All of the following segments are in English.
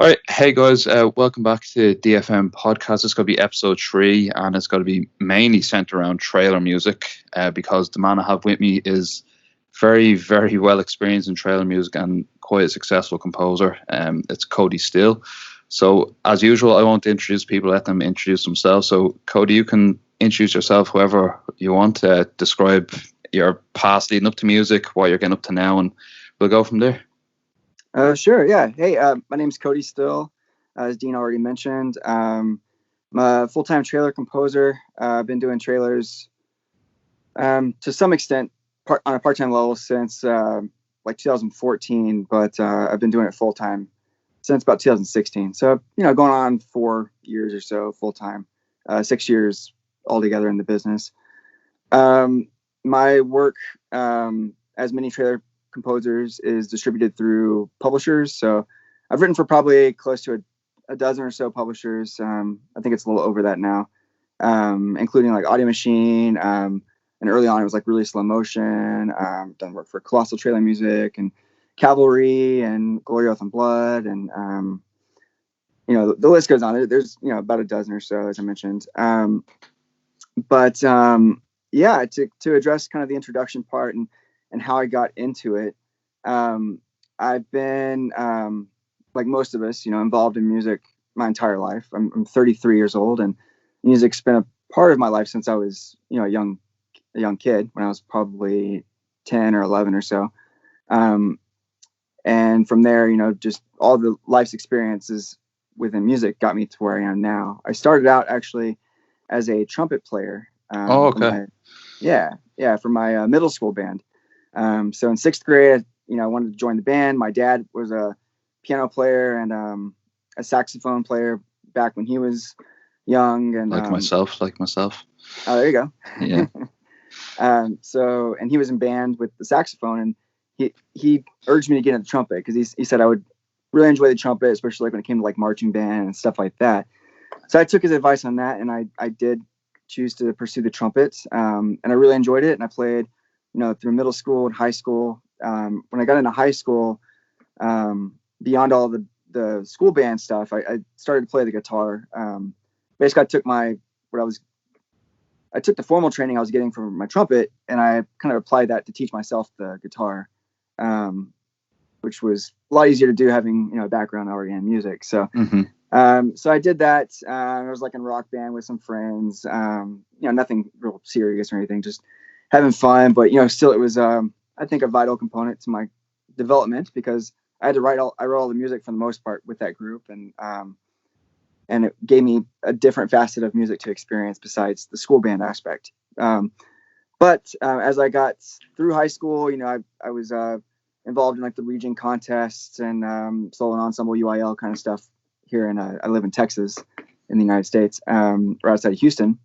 All right, hey guys, welcome back to DFM podcast. It's going to be episode 3, and it's going to be mainly centered around trailer music because the man I have with me is very, very well experienced in trailer music and quite a successful composer. It's Cody Still. So, as usual, I won't introduce people; let them introduce themselves. So, Cody, you can introduce yourself, whoever you want. Describe your past leading up to music, what you're getting up to now, and we'll go from there. Sure, yeah. Hey, my name's Cody Still, as Dean already mentioned. I'm a full-time trailer composer. I've been doing trailers to some extent on a part-time level since like 2014, but I've been doing it full-time since about 2016. So, going on 4 years or so full-time, 6 years altogether in the business. My work as many trailer composers is distributed through publishers. So I've written for probably close to a dozen or so publishers. I think it's a little over that now, including like Audio Machine. And early on, it was like Really Slow Motion. Done work for Colossal Trailer Music and Cavalry and Glory, Oath, and Blood. And, the list goes on. There's, about a dozen or so, as I mentioned. But to address kind of the introduction part and how I got into it. I've been, like most of us, involved in music my entire life. I'm 33 years old, and music's been a part of my life since I was, a young kid, when I was probably 10 or 11 or so. And from there, just all the life's experiences within music got me to where I am now. I started out actually as a trumpet player. Okay. For my middle school band. So in 6th grade, I wanted to join the band. My dad was a piano player and a saxophone player back when he was young. And like myself. Oh, there you go. Yeah. And he was in band with the saxophone, and he urged me to get into the trumpet because he said I would really enjoy the trumpet, especially like when it came to like marching band and stuff like that. So I took his advice on that, and I did choose to pursue the trumpet. And I really enjoyed it, and I played through middle school and high school. When I got into high school, beyond all the school band stuff, I started to play the guitar. Basically, I took the formal training I was getting from my trumpet, and I kind of applied that to teach myself the guitar, which was a lot easier to do having a background already in music. So, so I did that. I was like in a rock band with some friends. Nothing real serious or anything, just having fun, but still it was I think a vital component to my development because I had to write all the music for the most part with that group, and it gave me a different facet of music to experience besides the school band aspect. But as I got through high school, I was involved in like the region contests and solo and ensemble UIL kind of stuff here I live in Texas in the United States, right outside of Houston.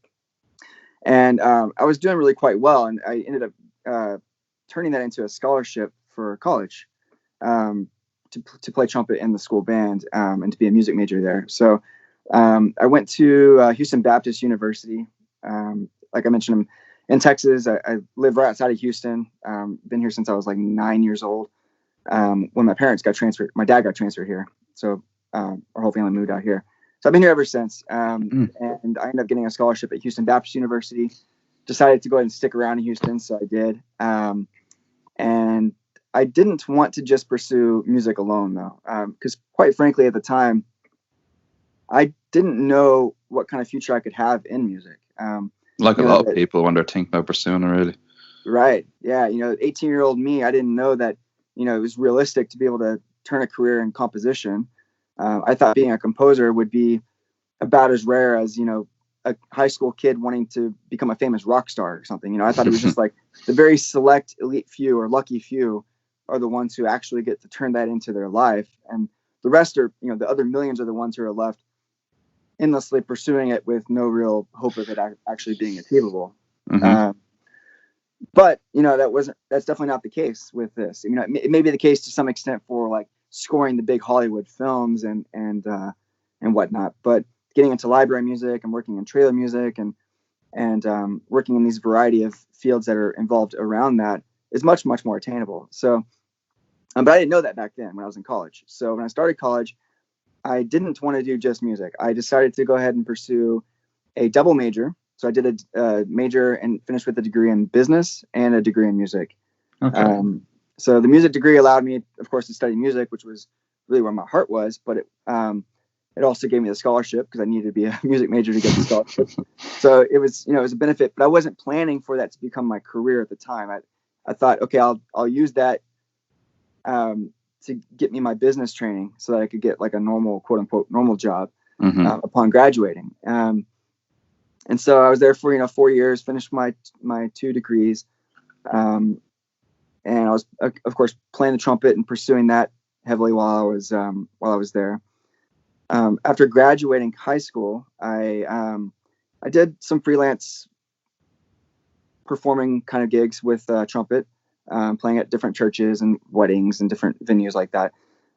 And I was doing really quite well, and I ended up turning that into a scholarship for college to play trumpet in the school band and to be a music major there. So I went to Houston Baptist University. Like I mentioned, I'm in Texas. I live right outside of Houston. Been here since I was like 9 years old. When my parents got transferred, my dad got transferred here. So our whole family moved out here. So I've been here ever since, and I ended up getting a scholarship at Houston Baptist University. Decided to go ahead and stick around in Houston, so I did. And I didn't want to just pursue music alone, though, because quite frankly, at the time, I didn't know what kind of future I could have in music. Like a lot of people when they're thinking about pursuing it, really. Right. Yeah. 18-year-old me, I didn't know that, it was realistic to be able to turn a career in composition. I thought being a composer would be about as rare as, a high school kid wanting to become a famous rock star or something. I thought it was just like the very select elite few or lucky few are the ones who actually get to turn that into their life. And the rest are, the other millions are the ones who are left endlessly pursuing it with no real hope of it actually being achievable. But, that's definitely not the case with this. It may be the case to some extent for like scoring the big Hollywood films and whatnot, but getting into library music and working in trailer music and working in these variety of fields that are involved around that is much, much more attainable. So, but I didn't know that back then when I was in college. So when I started college, I didn't want to do just music. I decided to go ahead and pursue a double major. So I did a major and finished with a degree in business and a degree in music. Okay. So the music degree allowed me, of course, to study music, which was really where my heart was. But it also gave me the scholarship because I needed to be a music major to get the scholarship. So it was a benefit. But I wasn't planning for that to become my career at the time. I thought, okay, I'll use that to get me my business training so that I could get like a normal, quote unquote, normal job upon graduating. And so I was there for 4 years, finished my 2 degrees, and I was of course playing the trumpet and pursuing that heavily while I was there. After graduating high school, I did some freelance performing kind of gigs with trumpet, playing at different churches and weddings and different venues like that.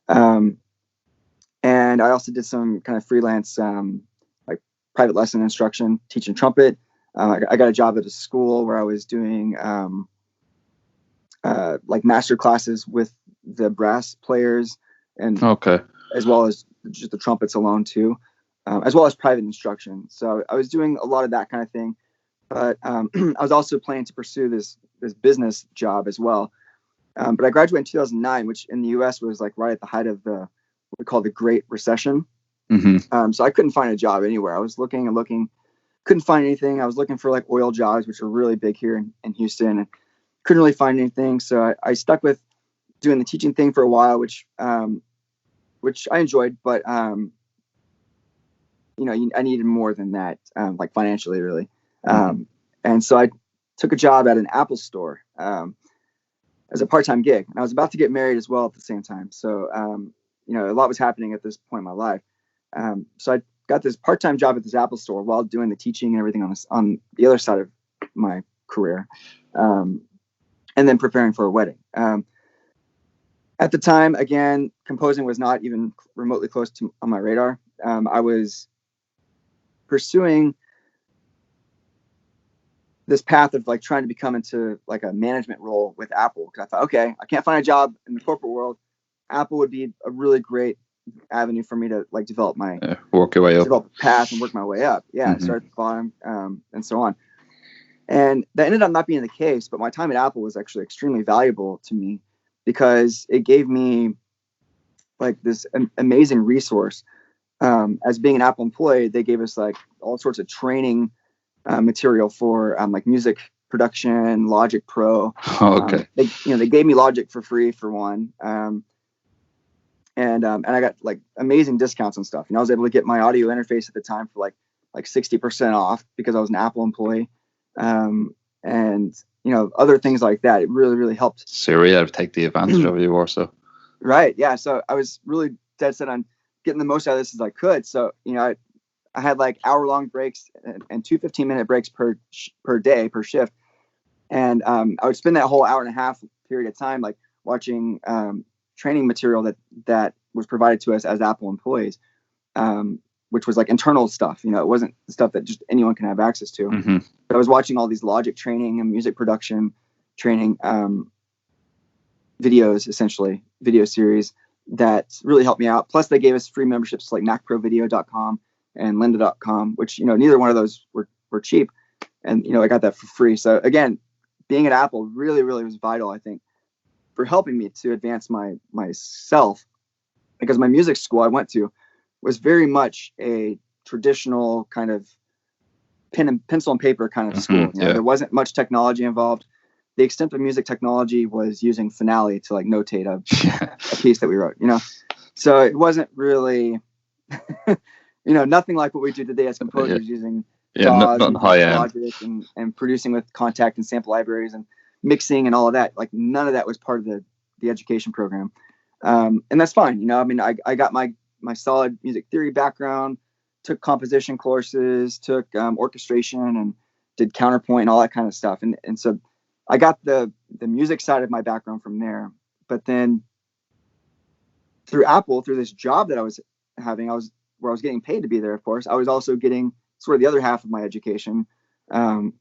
And I also did some kind of freelance like private lesson instruction, teaching trumpet. I got a job at a school where I was doing like master classes with the brass players, and as well as just the trumpets alone too, as well as private instruction. So I was doing a lot of that kind of thing. But I was also planning to pursue this business job as well. But I graduated in 2009, which in the U.S. was like right at the height of what we call the Great Recession. So I couldn't find a job anywhere. I was looking and looking, couldn't find anything. I was looking for like oil jobs, which are really big here in Houston, and couldn't really find anything. So I stuck with doing the teaching thing for a while, which I enjoyed, but I needed more than that, like financially, really. And so I took a job at an Apple store as a part-time gig, and I was about to get married as well at the same time. So a lot was happening at this point in my life. So I got this part-time job at this Apple store while doing the teaching and everything on the other side of my career, and then preparing for a wedding. At the time, again, composing was not even remotely close to on my radar. I was pursuing this path of like trying to become into like a management role with Apple, because I thought, okay, I can't find a job in the corporate world. Apple would be a really great avenue for me to like develop my work your way up, develop a path and work my way up. Start at the bottom, and so on. And that ended up not being the case, but my time at Apple was actually extremely valuable to me because it gave me like this amazing resource. As being an Apple employee, they gave us like all sorts of training material for like music production, Logic Pro. They gave me Logic for free for one, and I got like amazing discounts and stuff. I was able to get my audio interface at the time for like 60% off because I was an Apple employee, and other things like that. It really, really helped. Siri, I'd take the advantage of you also. Right, yeah. So I was really dead set on getting the most out of this as I could. So I had like hour-long breaks and 2 15-minute breaks per day, per shift. And I would spend that whole hour and a half period of time like watching training material that was provided to us as Apple employees, which was like internal stuff. It wasn't stuff that just anyone can have access to. But I was watching all these Logic training and music production training videos, essentially, video series that really helped me out. Plus, they gave us free memberships to like macprovideo.com and lynda.com, which neither one of those were cheap, and I got that for free. So again, being at Apple really, really was vital, I think, for helping me to advance myself, because my music school I went to was very much a traditional kind of pencil and paper kind of school. There wasn't much technology involved. The extent of music technology was using Finale to like notate a piece that we wrote. So it wasn't really nothing like what we do today as composers, using DAWs and Logic and producing with Contact and sample libraries and mixing and all of that. Like none of that was part of the education program. And that's fine. I got my solid music theory background, took composition courses, took orchestration, and did counterpoint and all that kind of stuff. And so I got the music side of my background from there. But then through Apple, through this job that I was having, where I was getting paid to be there, of course, I was also getting sort of the other half of my education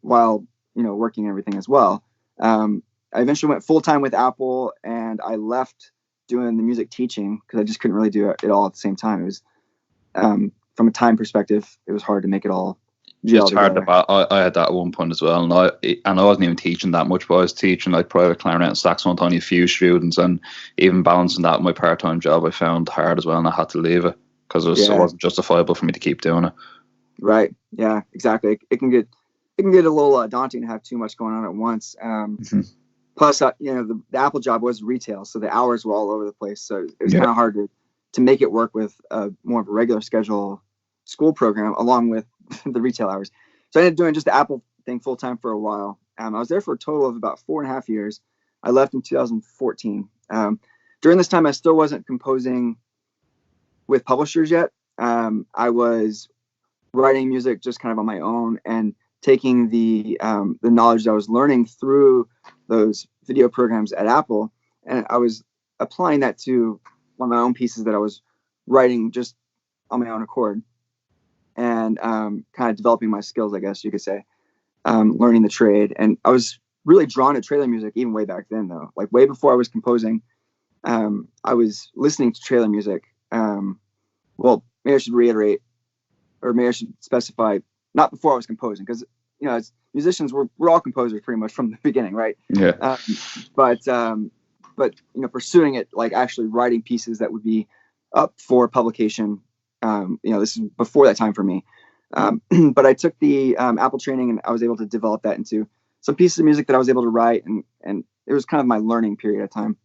while working and everything as well. I eventually went full-time with Apple, and I left doing the music teaching because I just couldn't really do it all at the same time. It was from a time perspective, it was hard to make it all gel together. I had that at one point as well, and I wasn't even teaching that much, but I was teaching like private clarinet and saxophone to only a few students, and even balancing that with my part-time job I found hard as well, and I had to leave it because it wasn't justifiable for me to keep doing it. Right. Yeah, exactly. It can get a little daunting to have too much going on at once. Plus, the Apple job was retail, so the hours were all over the place. So it was kind of hard to make it work with more of a regular schedule school program along with the retail hours. So I ended up doing just the Apple thing full time for a while. I was there for a total of about 4.5 years. I left in 2014. During this time, I still wasn't composing with publishers yet. I was writing music just kind of on my own and taking the knowledge that I was learning through those video programs at Apple, and I was applying that to one of my own pieces that I was writing just on my own accord, and kind of developing my skills, I guess you could say, learning the trade. And I was really drawn to trailer music even way back then, though. Like way before I was composing, I was listening to trailer music. Well, maybe I should reiterate, or maybe I should specify, not before I was composing, because as musicians, we're all composers pretty much from the beginning, right? Yeah. But pursuing it, like actually writing pieces that would be up for publication. This is before that time for me. But I took the Apple training, and I was able to develop that into some pieces of music that I was able to write, and it was kind of my learning period of time.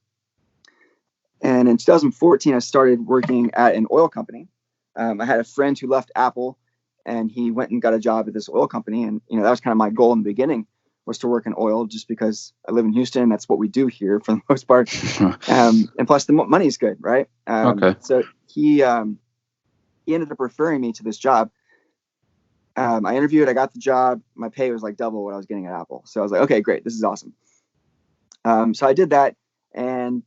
And in 2014, I started working at an oil company. I had a friend who left Apple, and he went and got a job at this oil company. And, that was kind of my goal in the beginning, was to work in oil, just because I live in Houston. That's what we do here for the most part. And plus the money's good, right? Okay. So he ended up referring me to this job. I interviewed, I got the job. My pay was like double what I was getting at Apple. So I was like, okay, great. This is awesome. So I did that. And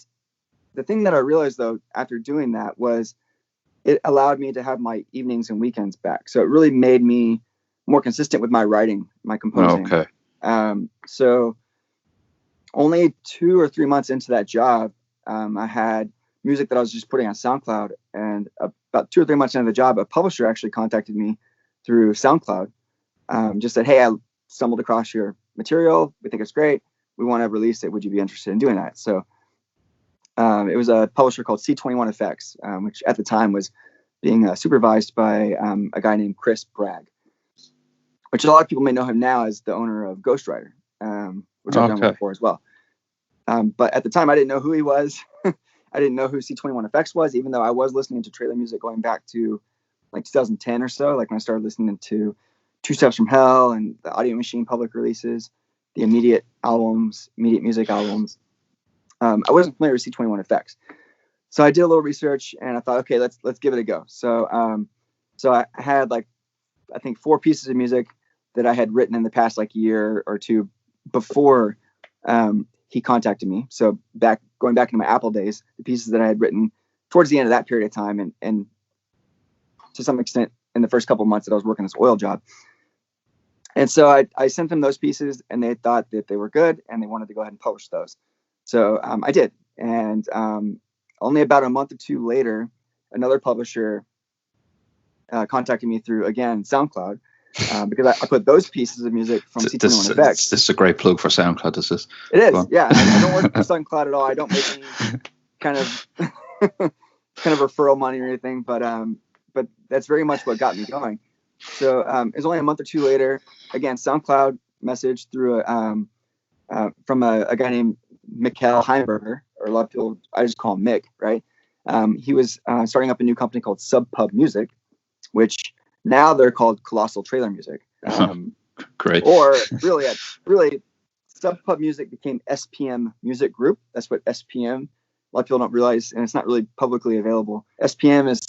the thing that I realized, though, after doing that was it allowed me to have my evenings and weekends back. So it really made me more consistent with my writing, my composing. Okay. So only 2 or 3 months into that job, I had music that I was just putting on SoundCloud. And about 2 or 3 months into the job, a publisher actually contacted me through SoundCloud. Just said, hey, I stumbled across your material. We think it's great. We want to release it. Would you be interested in doing that? So it was a publisher called C21 Effects, which at the time was being supervised by a guy named Chris Bragg, which a lot of people may know him now as the owner of Ghostwriter, which I've done before as well. But at the time, I didn't know who he was. I didn't know who C21 Effects was, even though I was listening to trailer music going back to like 2010 or so, like when I started listening to Two Steps from Hell and the Audio Machine public releases, the Immediate Music albums. I wasn't familiar with C21 Effects. So I did a little research, and I thought, okay, let's give it a go. So I had I think 4 pieces of music that I had written in the past year or two before he contacted me. So going back into my Apple days, the pieces that I had written towards the end of that period of time, and to some extent in the first couple of months that I was working this oil job. And so I sent them those pieces, and they thought that they were good, and they wanted to go ahead and publish those. So I did. And only about a month or two later, another publisher contacted me through, again, SoundCloud, because I put those pieces of music from C21 Effects. This is a great plug for SoundCloud. This is. It is, yeah. I don't work for SoundCloud at all. I don't make any kind of referral money or anything, but that's very much what got me going. So it was only a month or two later, again, SoundCloud message through from a guy named Mikkel Heimberger, or a lot of people, I just call him Mick, right? He was starting up a new company called Sub Pub Music, which now they're called Colossal Trailer Music. Great. Or really, Sub Pub Music became SPM Music Group. That's what SPM. A lot of people don't realize, and it's not really publicly available. SPM is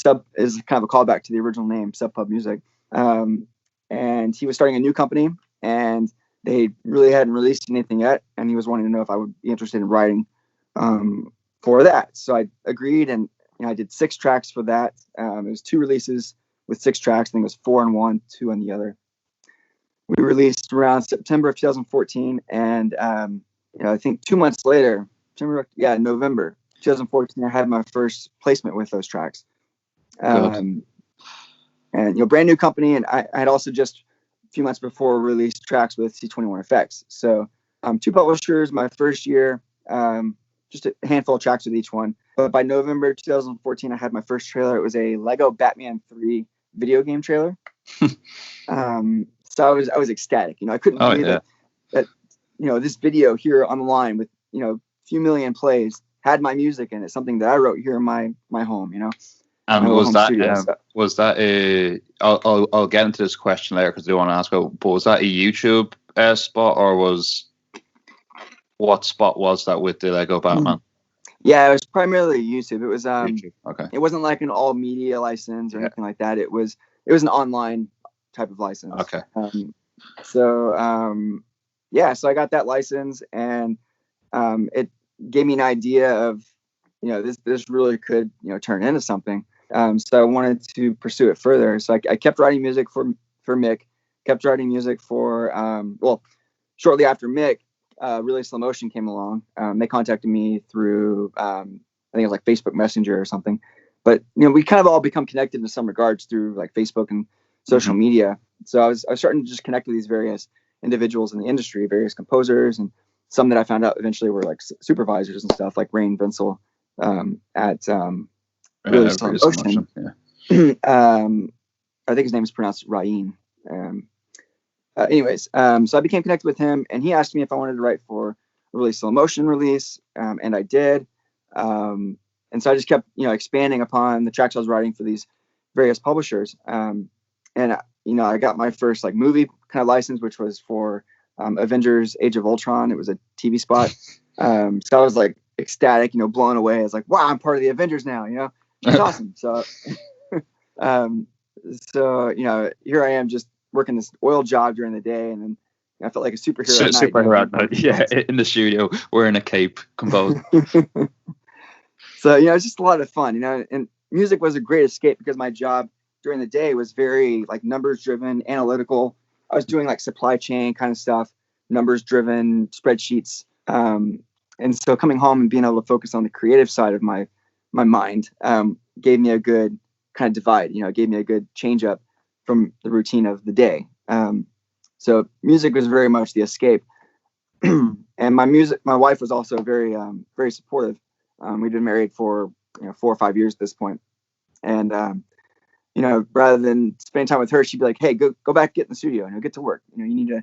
kind of a callback to the original name, Sub Pub Music. And he was starting a new company, and they really hadn't released anything yet, and he was wanting to know if I would be interested in writing for that. So I agreed, and I did 6 tracks for that. It was 2 releases with 6 tracks. I think it was 4 on one, 2 on the other. We released around September of 2014, and I think 2 months later, November 2014, I had my first placement with those tracks. and brand new company. And I had also just a few months before released tracks with C21 Effects. So 2 publishers my first year, just a handful of tracks with each one. But by November 2014, I had my first trailer. It was a Lego Batman 3 video game trailer. So I was ecstatic. I couldn't believe that this video here on the line with a few million plays had my music in it, something that I wrote here in my home. And was that a? I'll get into this question later because I do want to ask about. But was that a YouTube spot, or what spot was that with the Lego Batman? Yeah, it was primarily YouTube. It was YouTube. Okay. It wasn't like an all media license or anything like that. It was an online type of license. Okay. So I got that license, and it gave me an idea of this really could turn into something. So I wanted to pursue it further. So I kept writing music for Mick, kept writing music for shortly after Mick, Really Slow Motion came along. They contacted me through I think it was like Facebook Messenger or something. But we kind of all become connected in some regards through like Facebook and social media. So I was starting to just connect with these various individuals in the industry, various composers, and some that I found out eventually were like supervisors and stuff, like Rain Vinsel at Really Slow Motion. I think his name is pronounced Ryan. So I became connected with him, and he asked me if I wanted to write for a Really Slow Motion release, and I did. And so I just kept, expanding upon the tracks I was writing for these various publishers. I got my first like movie kind of license, which was for Avengers: Age of Ultron. It was a TV spot. So I was like ecstatic, blown away. I was like, wow, I'm part of the Avengers now. It's awesome. So, here I am just working this oil job during the day, and then I felt like a superhero at night. Superhero at night, yeah, in the studio wearing a cape, composed. So it's just a lot of fun, and music was a great escape because my job during the day was very like numbers driven, analytical. I was doing like supply chain kind of stuff, numbers driven spreadsheets, and so coming home and being able to focus on the creative side of my mind gave me a good kind of divide. Gave me a good change up from the routine of the day. So music was very much the escape. And my wife was also very, very supportive. We'd been married for 4 or 5 years at this point. And, rather than spending time with her, she'd be like, hey, go back, get in the studio, get to work. You need to.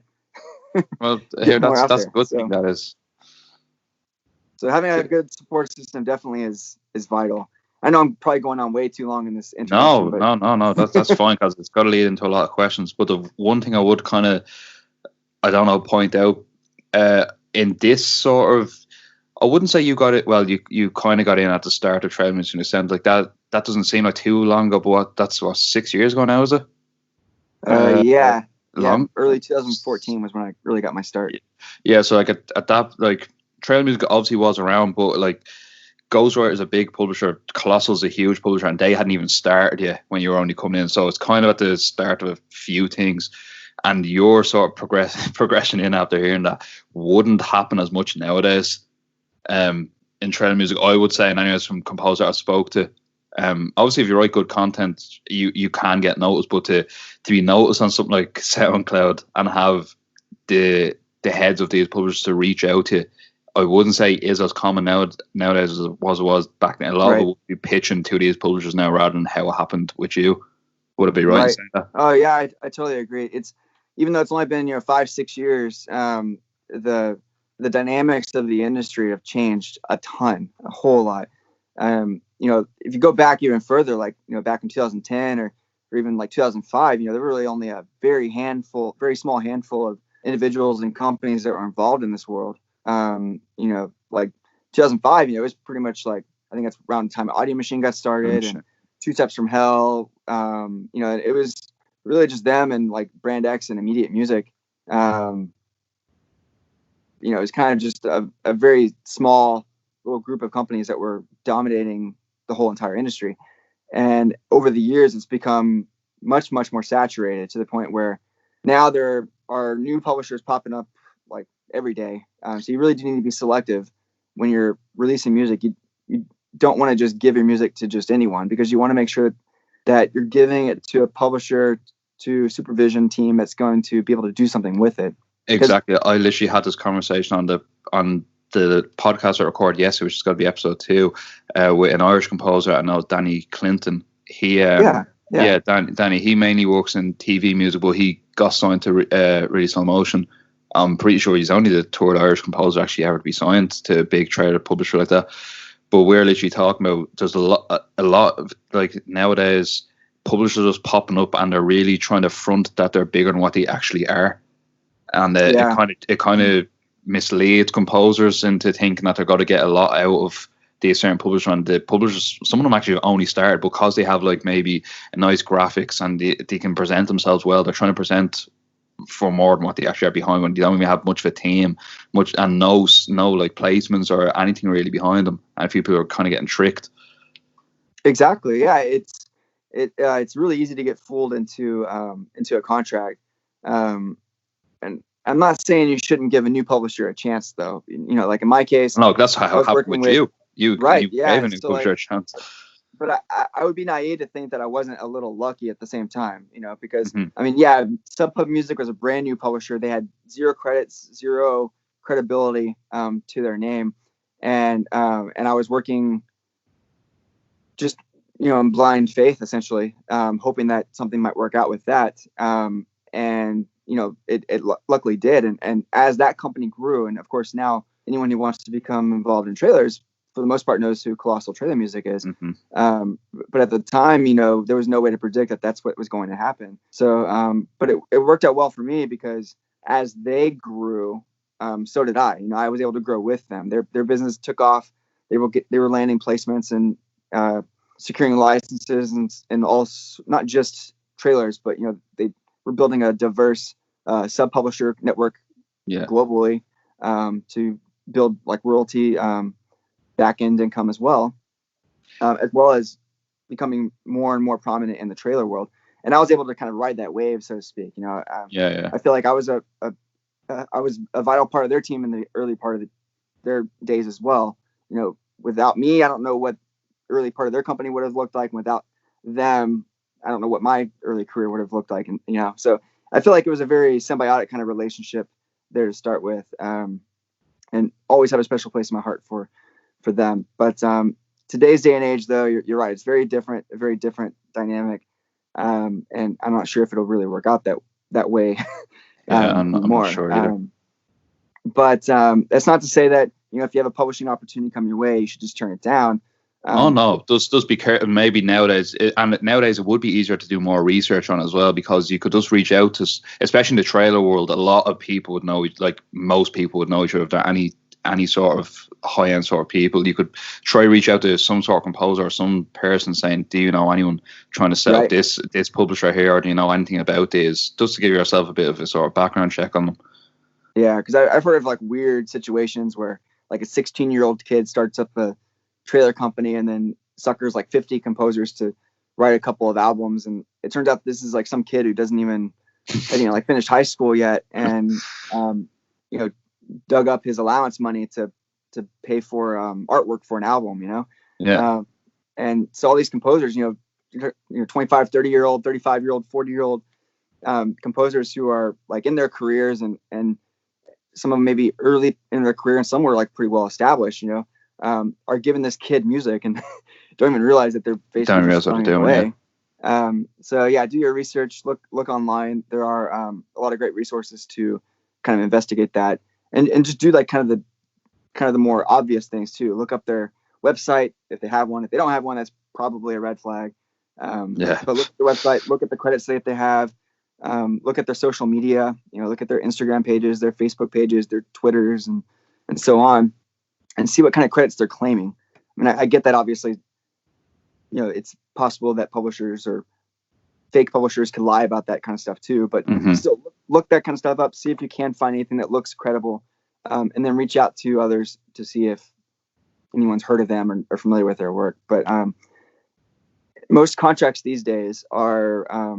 Well, that's a good thing, that is. So having a good support system definitely is vital. I know I'm probably going on way too long in this introduction. No. That's fine, because it's got to lead into a lot of questions. But the one thing I would kind of, point out in this sort of, I wouldn't say you got it. Well, you kind of got in at the start of trail music in a sense like that. That doesn't seem like too long ago, but that's 6 years ago now, is it? Yeah. Long. Early 2014 was when I really got my start. Yeah. So like at that, like trail music obviously was around, but like Ghostwriter is a big publisher, Colossal's a huge publisher, and they hadn't even started yet when you were only coming in. So it's kind of at the start of a few things, and your sort of progression in after hearing that wouldn't happen as much nowadays. In trail music, I would say, and anyways from composer I spoke to, obviously if you write good content, you can get noticed, but to be noticed on something like SoundCloud and have the heads of these publishers to reach out to, I wouldn't say is as common nowadays as it was back then. A lot of it would be pitching to these publishers now rather than how it happened with you. Would it be right in saying that? Oh yeah, I totally agree. It's even though it's only been 5-6 years, the dynamics of the industry have changed a ton, a whole lot. If you go back even further, like back in 2010 or even like 2005, there were really only a very small handful of individuals and companies that were involved in this world. Like 2005, it was pretty much like, I think that's around the time Audio Machine got started and 2 Steps from Hell. It was really just them and like Brand X and Immediate Music. It was kind of just a very small little group of companies that were dominating the whole entire industry. And over the years, it's become much, much more saturated to the point where now there are new publishers popping up like every day. So you really do need to be selective when you're releasing music. You don't want to just give your music to just anyone, because you want to make sure that you're giving it to a publisher, to supervision team that's going to be able to do something with it. Exactly. I literally had this conversation on the podcast I recorded yesterday, which is going to be episode 2, with an Irish composer. I know Danny Clinton. He Danny. He mainly works in TV music, but he got signed to Really Slow Motion. I'm pretty sure he's only the third Irish composer actually ever to be signed to a big trailer publisher like that. But we're literally talking about there's a lot of, like, nowadays publishers are just popping up and they're really trying to front that they're bigger than what they actually are, and it kind of misleads composers into thinking that they're going to get a lot out of the certain publisher. And the publishers, some of them actually only started because they have like maybe a nice graphics and they can present themselves well. They're trying to present for more than what they actually are behind, when they don't even have much of a team, and no like placements or anything really behind them, and people are kind of getting tricked. Exactly. Yeah, it's really easy to get fooled into a contract. And I'm not saying you shouldn't give a new publisher a chance, though. Like in my case, no, that's how it happened with you. You gave a new publisher a chance. But I would be naive to think that I wasn't a little lucky at the same time, because I mean, Sub Pub Music was a brand new publisher. They had 0 credits, 0 credibility to their name, and I was working just in blind faith, essentially, hoping that something might work out with that. And it luckily did. And as that company grew, and of course now anyone who wants to become involved in trailers, for the most part, knows who Colossal Trailer Music is. But at the time, there was no way to predict that that's what was going to happen. So, but it worked out well for me, because as they grew, so did I. I was able to grow with them. Their business took off. They were landing placements and securing licenses and all, not just trailers, but they were building a diverse sub-publisher network globally to build like royalty back-end income as well as becoming more and more prominent in the trailer world. And I was able to kind of ride that wave, so to speak. I feel like I was a vital part of their team in the early part of their days as well. Without me, I don't know what early part of their company would have looked like. And without them, I don't know what my early career would have looked like. And so I feel like it was a very symbiotic kind of relationship there to start with, and always have a special place in my heart for them. But today's day and age, though, you're right. It's a very different dynamic, and I'm not sure if it'll really work out that way. I'm not sure either. But that's not to say that if you have a publishing opportunity come your way, you should just turn it down. No, just be careful. Maybe nowadays it would be easier to do more research on it as well, because you could just reach out to, especially in the trailer world, a lot of people would know, like most people would know each other. If there are any sort of high-end sort of people, you could try reach out to some sort of composer or some person saying, do you know anyone trying to set up this publisher here, or do you know anything about this, just to give yourself a bit of a sort of background check on them. Yeah, because I've heard of like weird situations where like a 16-year-old kid starts up a trailer company and then suckers like 50 composers to write a couple of albums, and it turns out this is like some kid who doesn't even like finished high school yet, and dug up his allowance money to pay for artwork for an album, and so all these composers, 25, 30-year-old, 35-year-old, 40-year-old composers who are like in their careers, and some of them maybe early in their career, and some were like pretty well established, are giving this kid music and don't even realize that they're basically just throwing it away. So yeah, do your research, look online. There are a lot of great resources to kind of investigate that, and just do like kind of the more obvious things too. Look up their website if they have one. If they don't have one, that's probably a red flag. But look at the website, look at the credits if they have, look at their social media, look at their Instagram pages, their Facebook pages, their Twitters, and so on, and see what kind of credits they're claiming. I mean, I get that obviously, it's possible that publishers or fake publishers can lie about that kind of stuff too, but still look that kind of stuff up, see if you can find anything that looks credible, and then reach out to others to see if anyone's heard of them or familiar with their work. But most contracts these days are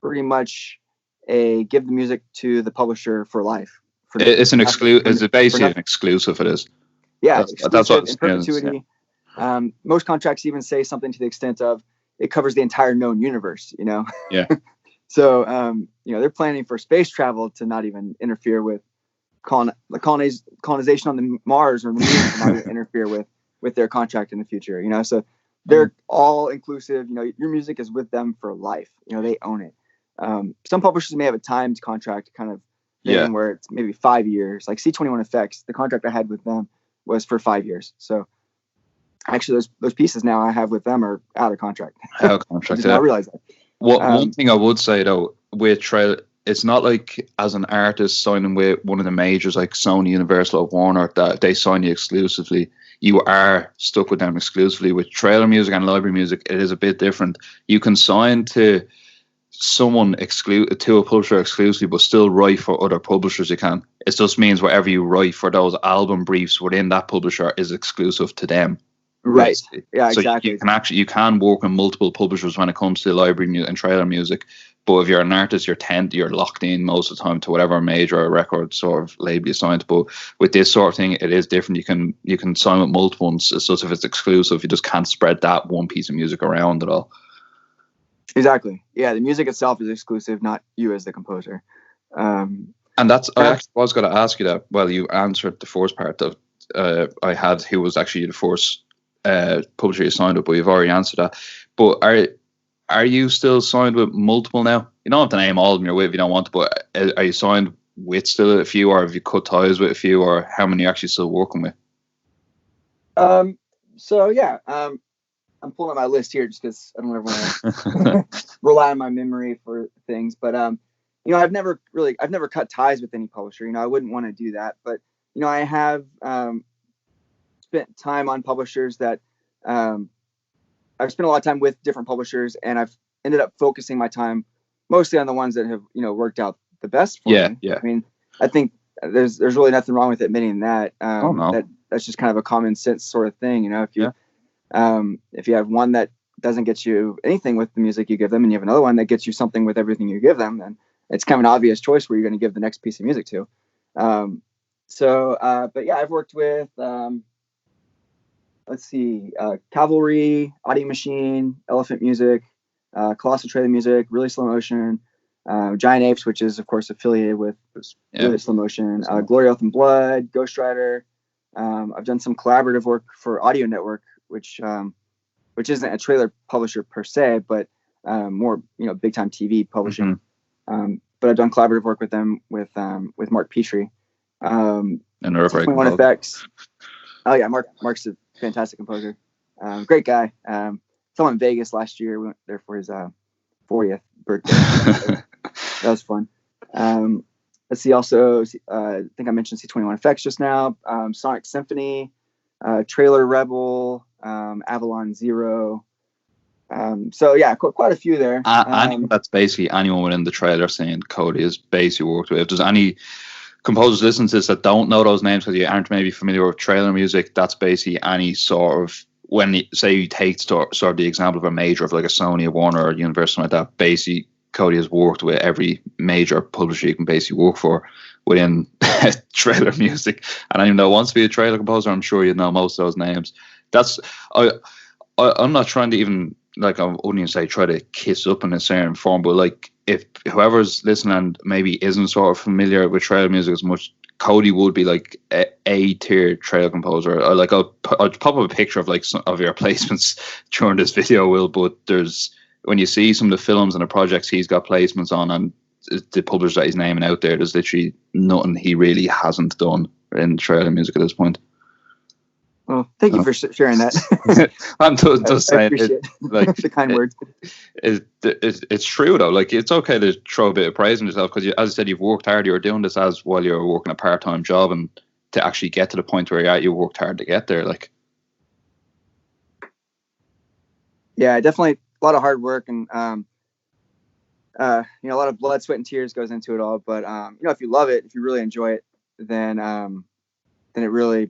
pretty much a give the music to the publisher for life. It's an exclusive. It's basically an exclusive. It is. Yeah, that's what in perpetuity. Most contracts even say something to the extent of, it covers the entire known universe, you know? Yeah. So, you know, they're planning for space travel to not even interfere with colonization on the Mars or the moon to not even interfere with their contract in the future, you know? So they're all inclusive, you know, your music is with them for life, you know, they own it. Some publishers may have a timed contract kind of thing where it's maybe 5 years, like C21 Effects, the contract I had with them was for 5 years. So actually those pieces now I have with them are out of contract. Out of contract. I did not realize that. One thing I would say though, with trailer, it's not like as an artist signing with one of the majors like Sony, Universal, or Warner that they sign you exclusively. You are stuck with them exclusively. With trailer music and library music, it is a bit different. You can sign to someone to a publisher exclusively, but still write for other publishers. You can. It just means whatever you write for those album briefs within that publisher is exclusive to them. Right. Yeah, so exactly. You can work with multiple publishers when it comes to library music and trailer music. But if you're an artist, you're locked in most of the time to whatever major or record sort of label you signed. But with this sort of thing, it is different. You can sign with multiple ones. It's just if it's exclusive, you just can't spread that one piece of music around at all. Exactly. Yeah, the music itself is exclusive, not you as the composer. And that's I actually was going to ask you that. Well, you answered the first part of I had who was actually the first publisher you signed with, but you've already answered that. But are you still signed with multiple now? You don't have to name all of them you're with if you don't want to, but are you signed with still a few, or have you cut ties with a few, or how many are you actually still working with? So yeah, I'm pulling up my list here just because I don't ever want to rely on my memory for things. But you know, I've never cut ties with any publisher. You know, I wouldn't want to do that. But you know, I have spent time on publishers that I've spent a lot of time with different publishers, and I've ended up focusing my time mostly on the ones that have, you know, worked out the best for me. Yeah. I mean, I think there's really nothing wrong with admitting that. That's just kind of a common sense sort of thing. You know, if you have one that doesn't get you anything with the music you give them, and you have another one that gets you something with everything you give them, then it's kind of an obvious choice where you're going to give the next piece of music to. But yeah, I've worked with, let's see, Cavalry, Audio Machine, Elephant Music, Colossal Trailer Music, Really Slow Motion, Giant Apes, which is of course affiliated with Really Slow Motion, Glory, Oath and Blood, Ghost Rider. I've done some collaborative work for Audio Network, which isn't a trailer publisher per se, but more, you know, big time TV publishing. But I've done collaborative work with them with Mark Petrie. And C21 Effects. Oh yeah, Mark's a fantastic composer. Great guy. Saw him in Vegas last year. We went there for his 40th birthday. That was fun. Let's see. Also, I think I mentioned C21 Effects just now. Sonic Symphony, Trailer Rebel, Avalon Zero. So yeah, quite a few there. That's basically anyone within the trailer scene. Cody is basically worked with. If there's any composers listening to this that don't know those names because you aren't maybe familiar with trailer music, that's basically any sort of, when you say you take sort of the example of a major of like a Sony, a Warner, or a Universal, like that, basically Cody has worked with every major publisher you can basically work for within trailer music. And anyone that wants to be a trailer composer, I'm sure you know most of those names. That's I'm not trying to even, like, I wouldn't even say try to kiss up in a certain form, but like if whoever's listening and maybe isn't sort of familiar with trailer music as much, Cody would be like a tier trailer composer. Or like I'll pop up a picture of like some of your placements during this video, Will. But there's, when you see some of the films and the projects he's got placements on and the publishers that he's naming out there, there's literally nothing he really hasn't done in trailer music at this point. Well, thank you for sharing that. I'm just saying, like the kind words. It's true though. Like, it's okay to throw a bit of praise on yourself because, as I said, you've worked hard. You're doing this as while you're working a part-time job, and to actually get to the point where you're at, you worked hard to get there. Like, yeah, definitely a lot of hard work and you know, a lot of blood, sweat, and tears goes into it all. But you know, if you love it, if you really enjoy it, then it really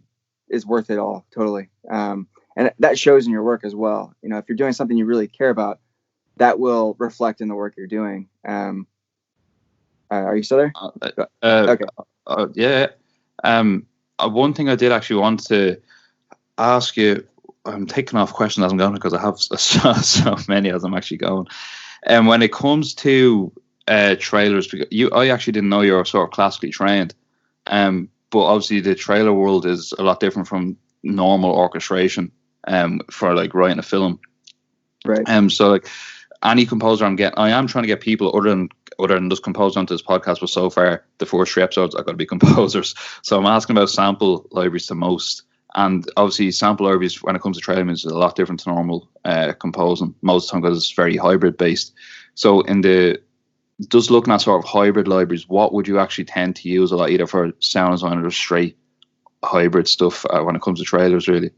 is worth it all, totally. And that shows in your work as well. You know, if you're doing something you really care about, that will reflect in the work you're doing. Are you still there? Okay. Yeah. One thing I did actually want to ask you I'm taking off questions as I'm going because I have so many as I'm actually going. And when it comes to trailers, I actually didn't know you were sort of classically trained. But obviously the trailer world is a lot different from normal orchestration for like writing a film. Right. So like any composer I am trying to get people other than just composers onto this podcast, but so far the first 3 episodes I've got to be composers. So I'm asking about sample libraries the most. And obviously sample libraries when it comes to trailer music is a lot different to normal composing most of the time because it's very hybrid based. So just looking at sort of hybrid libraries, what would you actually tend to use a lot, either for sound design or just straight hybrid stuff when it comes to trailers, really?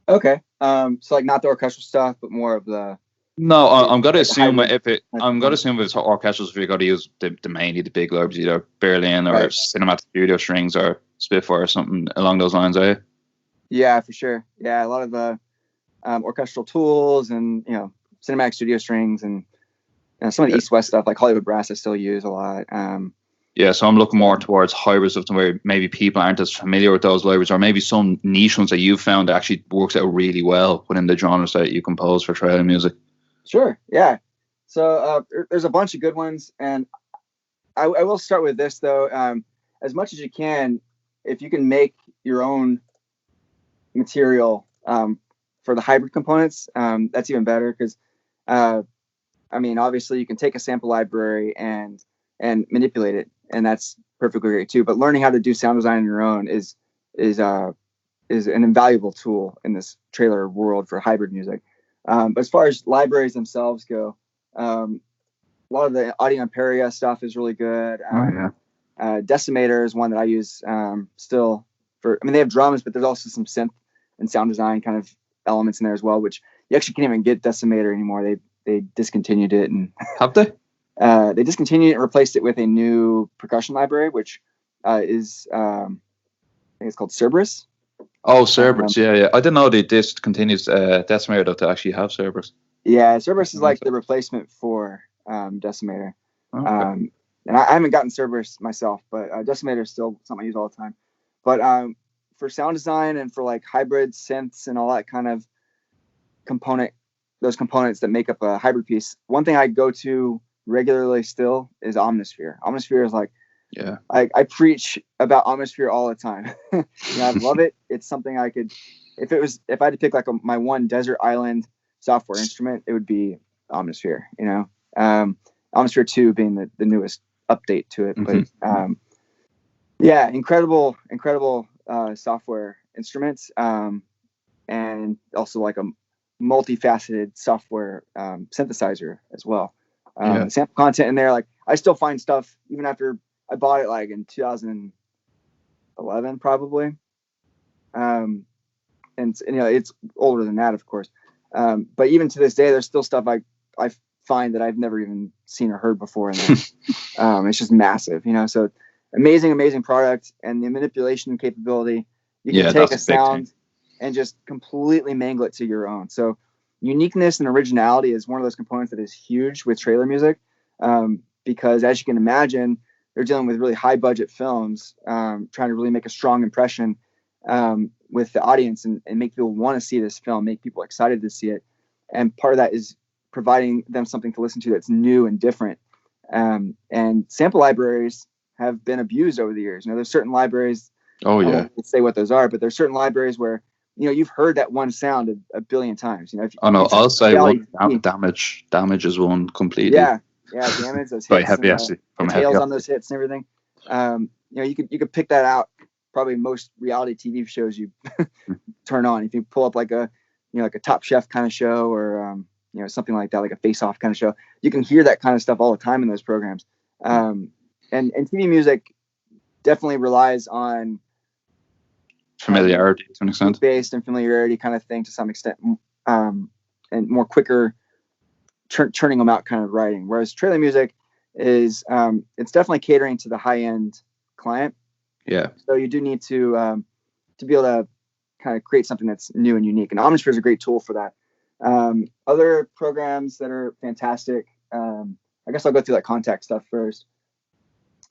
Okay. So like not the orchestral stuff, but more of the. No, I'm gonna assume if it's orchestrals, if you're gonna use mainly the big libraries, either Berlin or Cinematic Studio Strings or Spitfire or something along those lines, are you? Yeah, for sure. Yeah, a lot of the orchestral tools and Cinematic Studio Strings and some of the East-West stuff like Hollywood Brass I still use a lot. Yeah, so I'm looking more towards hybrid stuff where maybe people aren't as familiar with those libraries, or maybe some niche ones that you've found that actually works out really well within the genres that you compose for trailer music. Sure, yeah. So there's a bunch of good ones, and I will start with this though. As much as you can, if you can make your own material for the hybrid components, that's even better because, obviously you can take a sample library and manipulate it, and that's perfectly great too. But learning how to do sound design on your own is an invaluable tool in this trailer world for hybrid music. But as far as libraries themselves go, a lot of the Audio Imperia stuff is really good. Decimator is one that I use still for. They have drums, but there's also some synth and sound design kind of elements in there as well, which you actually can't even get Decimator anymore. They discontinued it, and have they? They discontinued it and replaced it with a new percussion library, which is I think it's called Cerberus. Oh, Cerberus, yeah. I didn't know they discontinued Decimator to actually have Cerberus. Yeah, Cerberus is like the replacement for Decimator. Okay. And I haven't gotten Cerberus myself, but Decimator is still something I use all the time. But for sound design and for like hybrid synths and all that kind of those components that make up a hybrid piece, one thing I go to regularly still is Omnisphere. Omnisphere is like, yeah, I preach about Omnisphere all the time. I love it. It's something I could, if I had to pick like my one desert island software instrument, it would be Omnisphere. Omnisphere 2 being the newest update to it. Mm-hmm. But incredible software instruments, and also like a multifaceted software synthesizer as well. Sample content in there, like I still find stuff even after I bought it like in 2011 probably, and it's older than that, of course. But even to this day, there's still stuff I find that I've never even seen or heard before. It's just massive, So amazing product, and the manipulation capability. You can take a sound and just completely mangle it to your own. So uniqueness and originality is one of those components that is huge with trailer music, because as you can imagine, they're dealing with really high budget films, trying to really make a strong impression with the audience and make people want to see this film, make people excited to see it. And part of that is providing them something to listen to that's new and different. And sample libraries have been abused over the years. There's certain libraries. Oh yeah. I won't say what those are, but there's certain libraries where you've heard that one sound a billion times. I'll say one. Damage is one completely. Yeah, Damage. Those hits, heavy, the tails on those hits and everything. You could pick that out. Probably most reality TV shows you turn on. If you pull up like a Top Chef kind of show, or something like that, like a Face Off kind of show, you can hear that kind of stuff all the time in those programs. And TV music definitely relies on familiarity to an extent, based and familiarity kind of thing to some extent, and more quicker churning them out kind of writing. Whereas trailer music is it's definitely catering to the high end client. Yeah. So you do need to be able to kind of create something that's new and unique. And Omnisphere is a great tool for that. Other programs that are fantastic. I guess I'll go through that contact stuff first.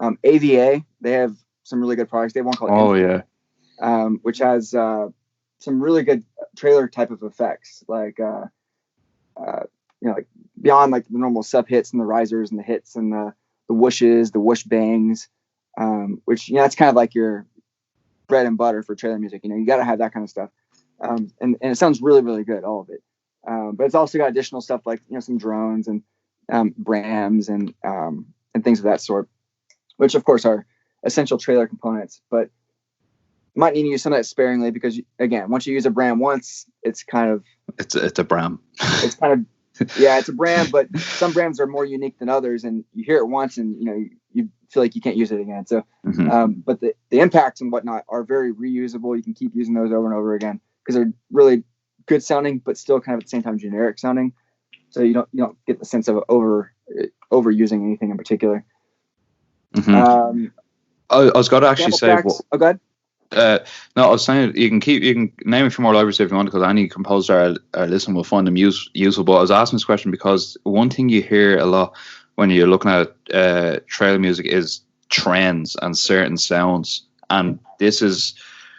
AVA, they have some really good products. They have one called yeah. Which has some really good trailer type of effects, like like beyond like the normal sub hits and the risers and the hits and the whooshes, the whoosh bangs, which that's kind of like your bread and butter for trailer music. You got to have that kind of stuff, and it sounds really, really good, all of it. But it's also got additional stuff like some drones and brams and things of that sort, which of course are essential trailer components, but might need to use some of that sparingly because, again, once you use a bram once, it's kind of it's a bram. It's kind of it's a bram, but some brams are more unique than others, and you hear it once and you feel like you can't use it again. So, but the impacts and whatnot are very reusable. You can keep using those over and over again because they're really good sounding, but still kind of at the same time generic sounding. So you don't get the sense of overusing anything in particular. I was going to actually say. Go ahead. No, I was saying you can name a few more libraries if you want, because any composer are listening will find them useful. But I was asking this question because one thing you hear a lot when you're looking at trailer music is trends and certain sounds, and this is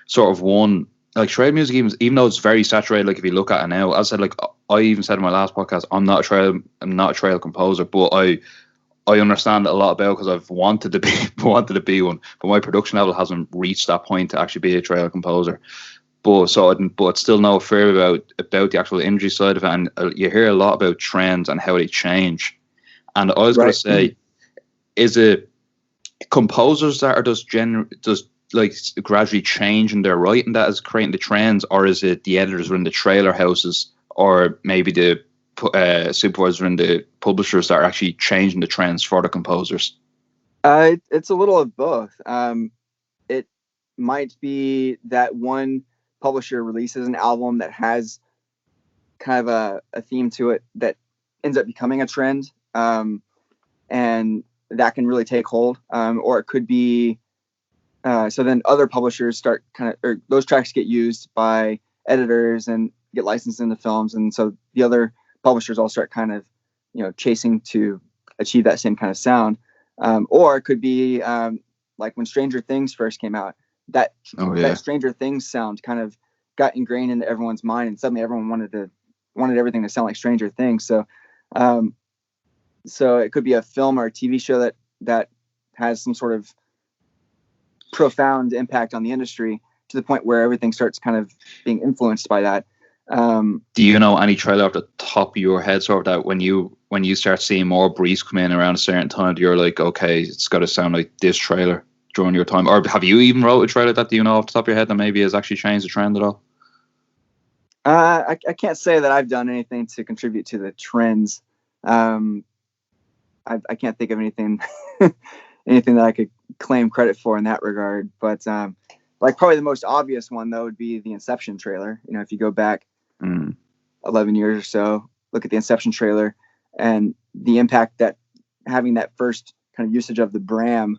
sort of one. Like trailer music, even though it's very saturated, like if you look at it now, as I said, like I even said in my last podcast, I'm not a trailer composer, but I understand it a lot about because I've wanted to be one, but my production level hasn't reached that point to actually be a trailer composer. But still know a fair about the actual industry side of it, and you hear a lot about trends and how they change. And I was going to say, is it composers that are just like gradually changing their writing that is creating the trends, or is it the editors in the trailer houses, or maybe the supervisors and the publishers that are actually changing the trends for the composers? It's a little of both. It might be that one publisher releases an album that has kind of a theme to it that ends up becoming a trend, and that can really take hold. Or it could be so then other publishers start or those tracks get used by editors and get licensed into films, and so the other publishers all start kind of chasing to achieve that same kind of sound. Or it could be like when Stranger Things first came out, that Stranger Things sound kind of got ingrained into everyone's mind, and suddenly everyone wanted everything to sound like Stranger Things. So so it could be a film or a TV show that has some sort of profound impact on the industry to the point where everything starts kind of being influenced by that. Do you know any trailer off the top of your head, sort of that when you start seeing more briefs come in around a certain time, you're like, okay, it's got to sound like this trailer during your time? Or have you even wrote a trailer that you know off the top of your head that maybe has actually changed the trend at all? I can't say that I've done anything to contribute to the trends. I can't think of anything anything that I could claim credit for in that regard. But like probably the most obvious one though would be the Inception trailer. If you go back 11 years or so, look at the Inception trailer and the impact that having that first kind of usage of the bram,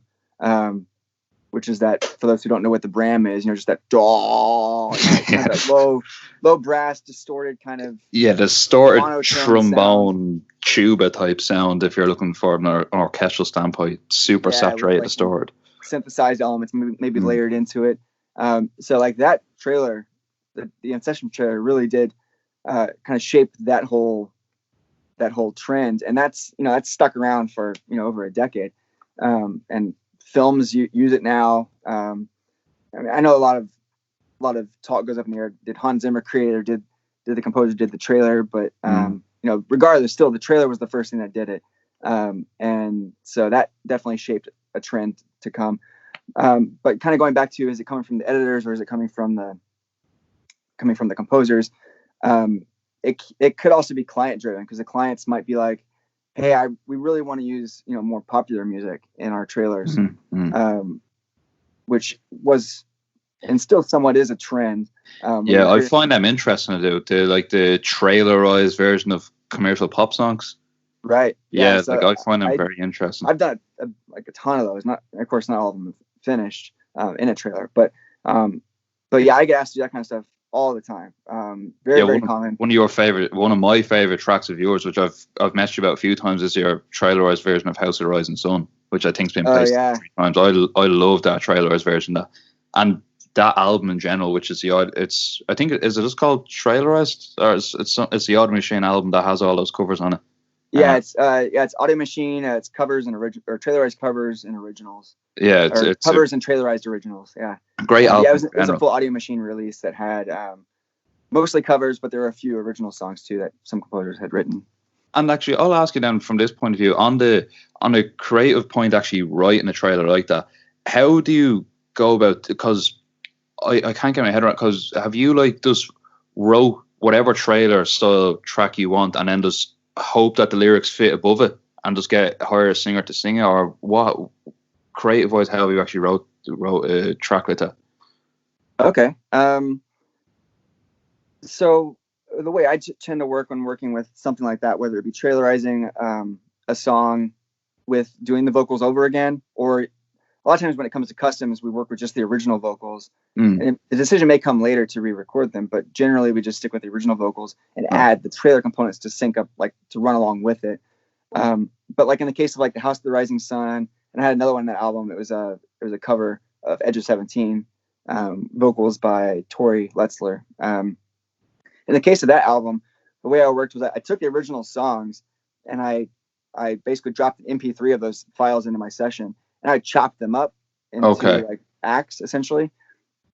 which is that, for those who don't know what the bram is, just that kind of that low brass distorted kind of the distorted trombone sound. Tuba type sound, if you're looking for an orchestral standpoint, super saturated, distorted, synthesized elements maybe layered into it. So like that trailer, the Inception trailer really did kind of shape that whole trend, and that's stuck around for over a decade, and films use it now. I mean, I know a lot of talk goes up in the air. Did Hans Zimmer create it, or did the composer did the trailer? But regardless, still the trailer was the first thing that did it, and so that definitely shaped a trend to come. But kind of going back to, is it coming from the editors or is it coming from the composers? It could also be client driven, because the clients might be like, hey, we really want to use more popular music in our trailers, which was and still somewhat is a trend. I find them interesting to do the trailerized version of commercial pop songs. Right. Yeah, so I find them very interesting. I've done a ton of those. Not all of them have finished in a trailer, but yeah, I get asked to do that kind of stuff all the time. Very common. One of my favorite tracks of yours, which I've messaged you about a few times, is your trailerized version of House of the Rising Sun, which I think's been placed 3 times. I love that trailerized version. And that album in general, which is I think is it just called Trailerized, or it's the Audio Machine album that has all those covers on it. Yeah, it's Audio Machine. It's covers and Trailerized covers and originals. Yeah, it's covers and Trailerized originals. Yeah, great album. Yeah, it was a full Audio Machine release that had mostly covers, but there were a few original songs too that some composers had written. And actually, I'll ask you then from this point of view, on the creative point, actually writing a trailer like that, how do you go about? Because I can't get my head around. Because have you like just wrote whatever trailer style track you want, and then just hope that the lyrics fit above it, and just hire a singer to sing it, or what? Creative wise, how have you actually wrote a track like that? Okay. So the way I tend to work when working with something like that, whether it be trailerizing a song with doing the vocals over again, or a lot of times when it comes to customs, we work with just the original vocals. And the decision may come later to re-record them, but generally we just stick with the original vocals and add the trailer components to sync up, like to run along with it. But like in the case of like the House of the Rising Sun, and I had another one in that album. It was a cover of Edge of 17, vocals by Tori Letzler. In the case of that album, the way I worked was I took the original songs and I basically dropped an MP3 of those files into my session, and I chopped them up into like acts essentially.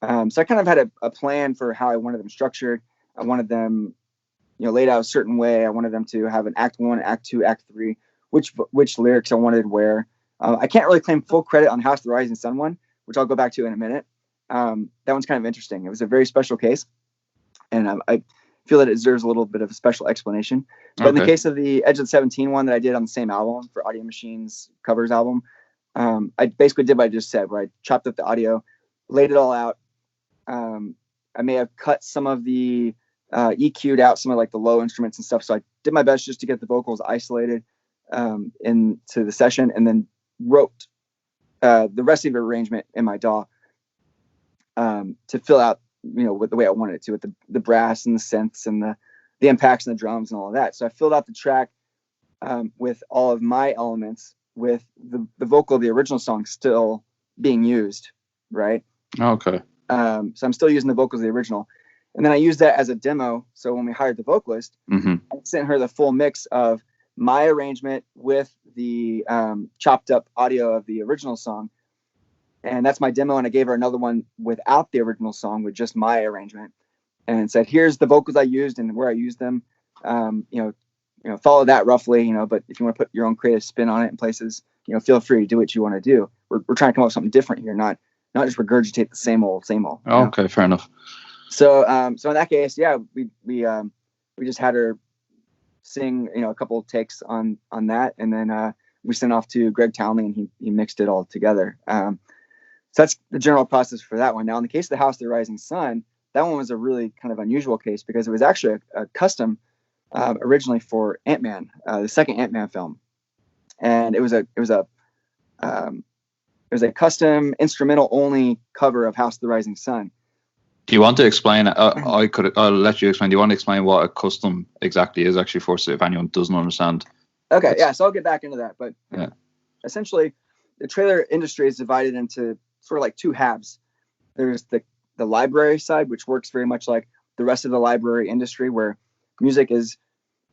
So I kind of had a plan for how I wanted them structured. I wanted them, laid out a certain way. I wanted them to have an act 1, act 2, act 3, which lyrics I wanted where. I can't really claim full credit on House of the Rising Sun one, which I'll go back to in a minute. That one's kind of interesting. It was a very special case, and I feel that it deserves a little bit of a special explanation. But in the case of the Edge of the 17 one that I did on the same album for Audio Machine's covers album, I basically did what I just said, where I chopped up the audio, laid it all out. I may have cut some of the EQ'd out some of like the low instruments and stuff. So I did my best just to get the vocals isolated into the session, and then wrote the rest of the arrangement in my DAW to fill out, with the way I wanted it to, with the brass and the synths and the impacts and the drums and all of that. So I filled out the track with all of my elements, with the vocal of the original song still being used, right? Okay. So I'm still using the vocals of the original. And then I used that as a demo. So when we hired the vocalist, I sent her the full mix of my arrangement with the chopped up audio of the original song. And that's my demo. And I gave her another one without the original song, with just my arrangement, and said, here's the vocals I used and where I used them. Follow that roughly, but if you want to put your own creative spin on it in places, feel free to do what you want to do. We're trying to come up with something different here, not just regurgitate the same old. Okay, fair enough. So in that case, yeah, we just had her sing, a couple of takes on that, and then we sent off to Greg Townley, and he mixed it all together. So that's the general process for that one. Now, in the case of the House of the Rising Sun, that one was a really kind of unusual case because it was actually a custom originally for Ant-Man, the second Ant-Man film, and it was a custom instrumental only cover of House of the Rising Sun. Do you want to explain? I'll let you explain. Do you want to explain what a custom exactly is, actually, for if anyone doesn't understand? Okay, yeah. So I'll get back into that, but essentially, the trailer industry is divided into sort of like two halves. There's the library side, which works very much like the rest of the library industry, where music is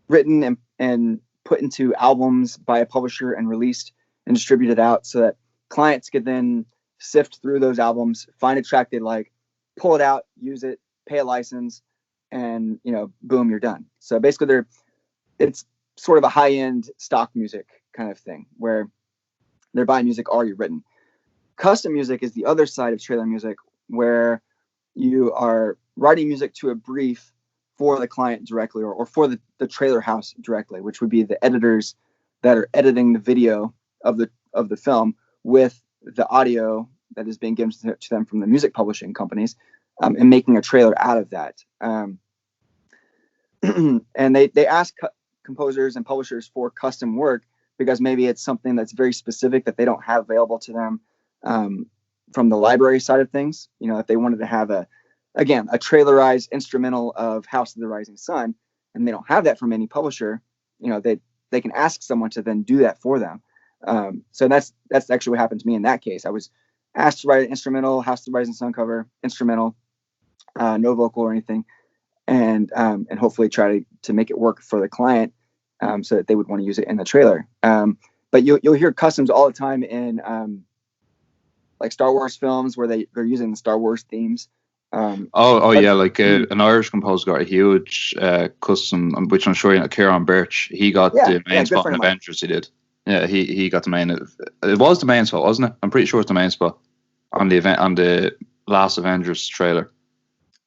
written and put into albums by a publisher and released and distributed out, so that clients could then sift through those albums, find a track they like, pull it out, use it, pay a license, and boom, you're done. So basically, it's sort of a high-end stock music kind of thing, where they're buying music already written. Custom music is the other side of trailer music, where you are writing music to a brief for the client directly, or for the trailer house directly, which would be the editors that are editing the video of the film with the audio that is being given to them from the music publishing companies, and making a trailer out of that. And they ask composers and publishers for custom work because maybe it's something that's very specific that they don't have available to them from the library side of things. If they wanted to have a trailerized instrumental of House of the Rising Sun, and they don't have that from any publisher, they can ask someone to then do that for them. So that's actually what happened to me in that case. I was asked to write an instrumental, House of the Rising Sun cover, instrumental, no vocal or anything, and hopefully try to make it work for the client, so that they would want to use it in the trailer. But you'll hear customs all the time in like Star Wars films where they're using the Star Wars themes. Yeah, like an Irish composer got a huge custom, which I'm sure Kieran Birch, he got the main spot in Avengers. He did. Yeah, he got the main. It was the main spot, wasn't it? I'm pretty sure it's the main spot on the event, on the last Avengers trailer.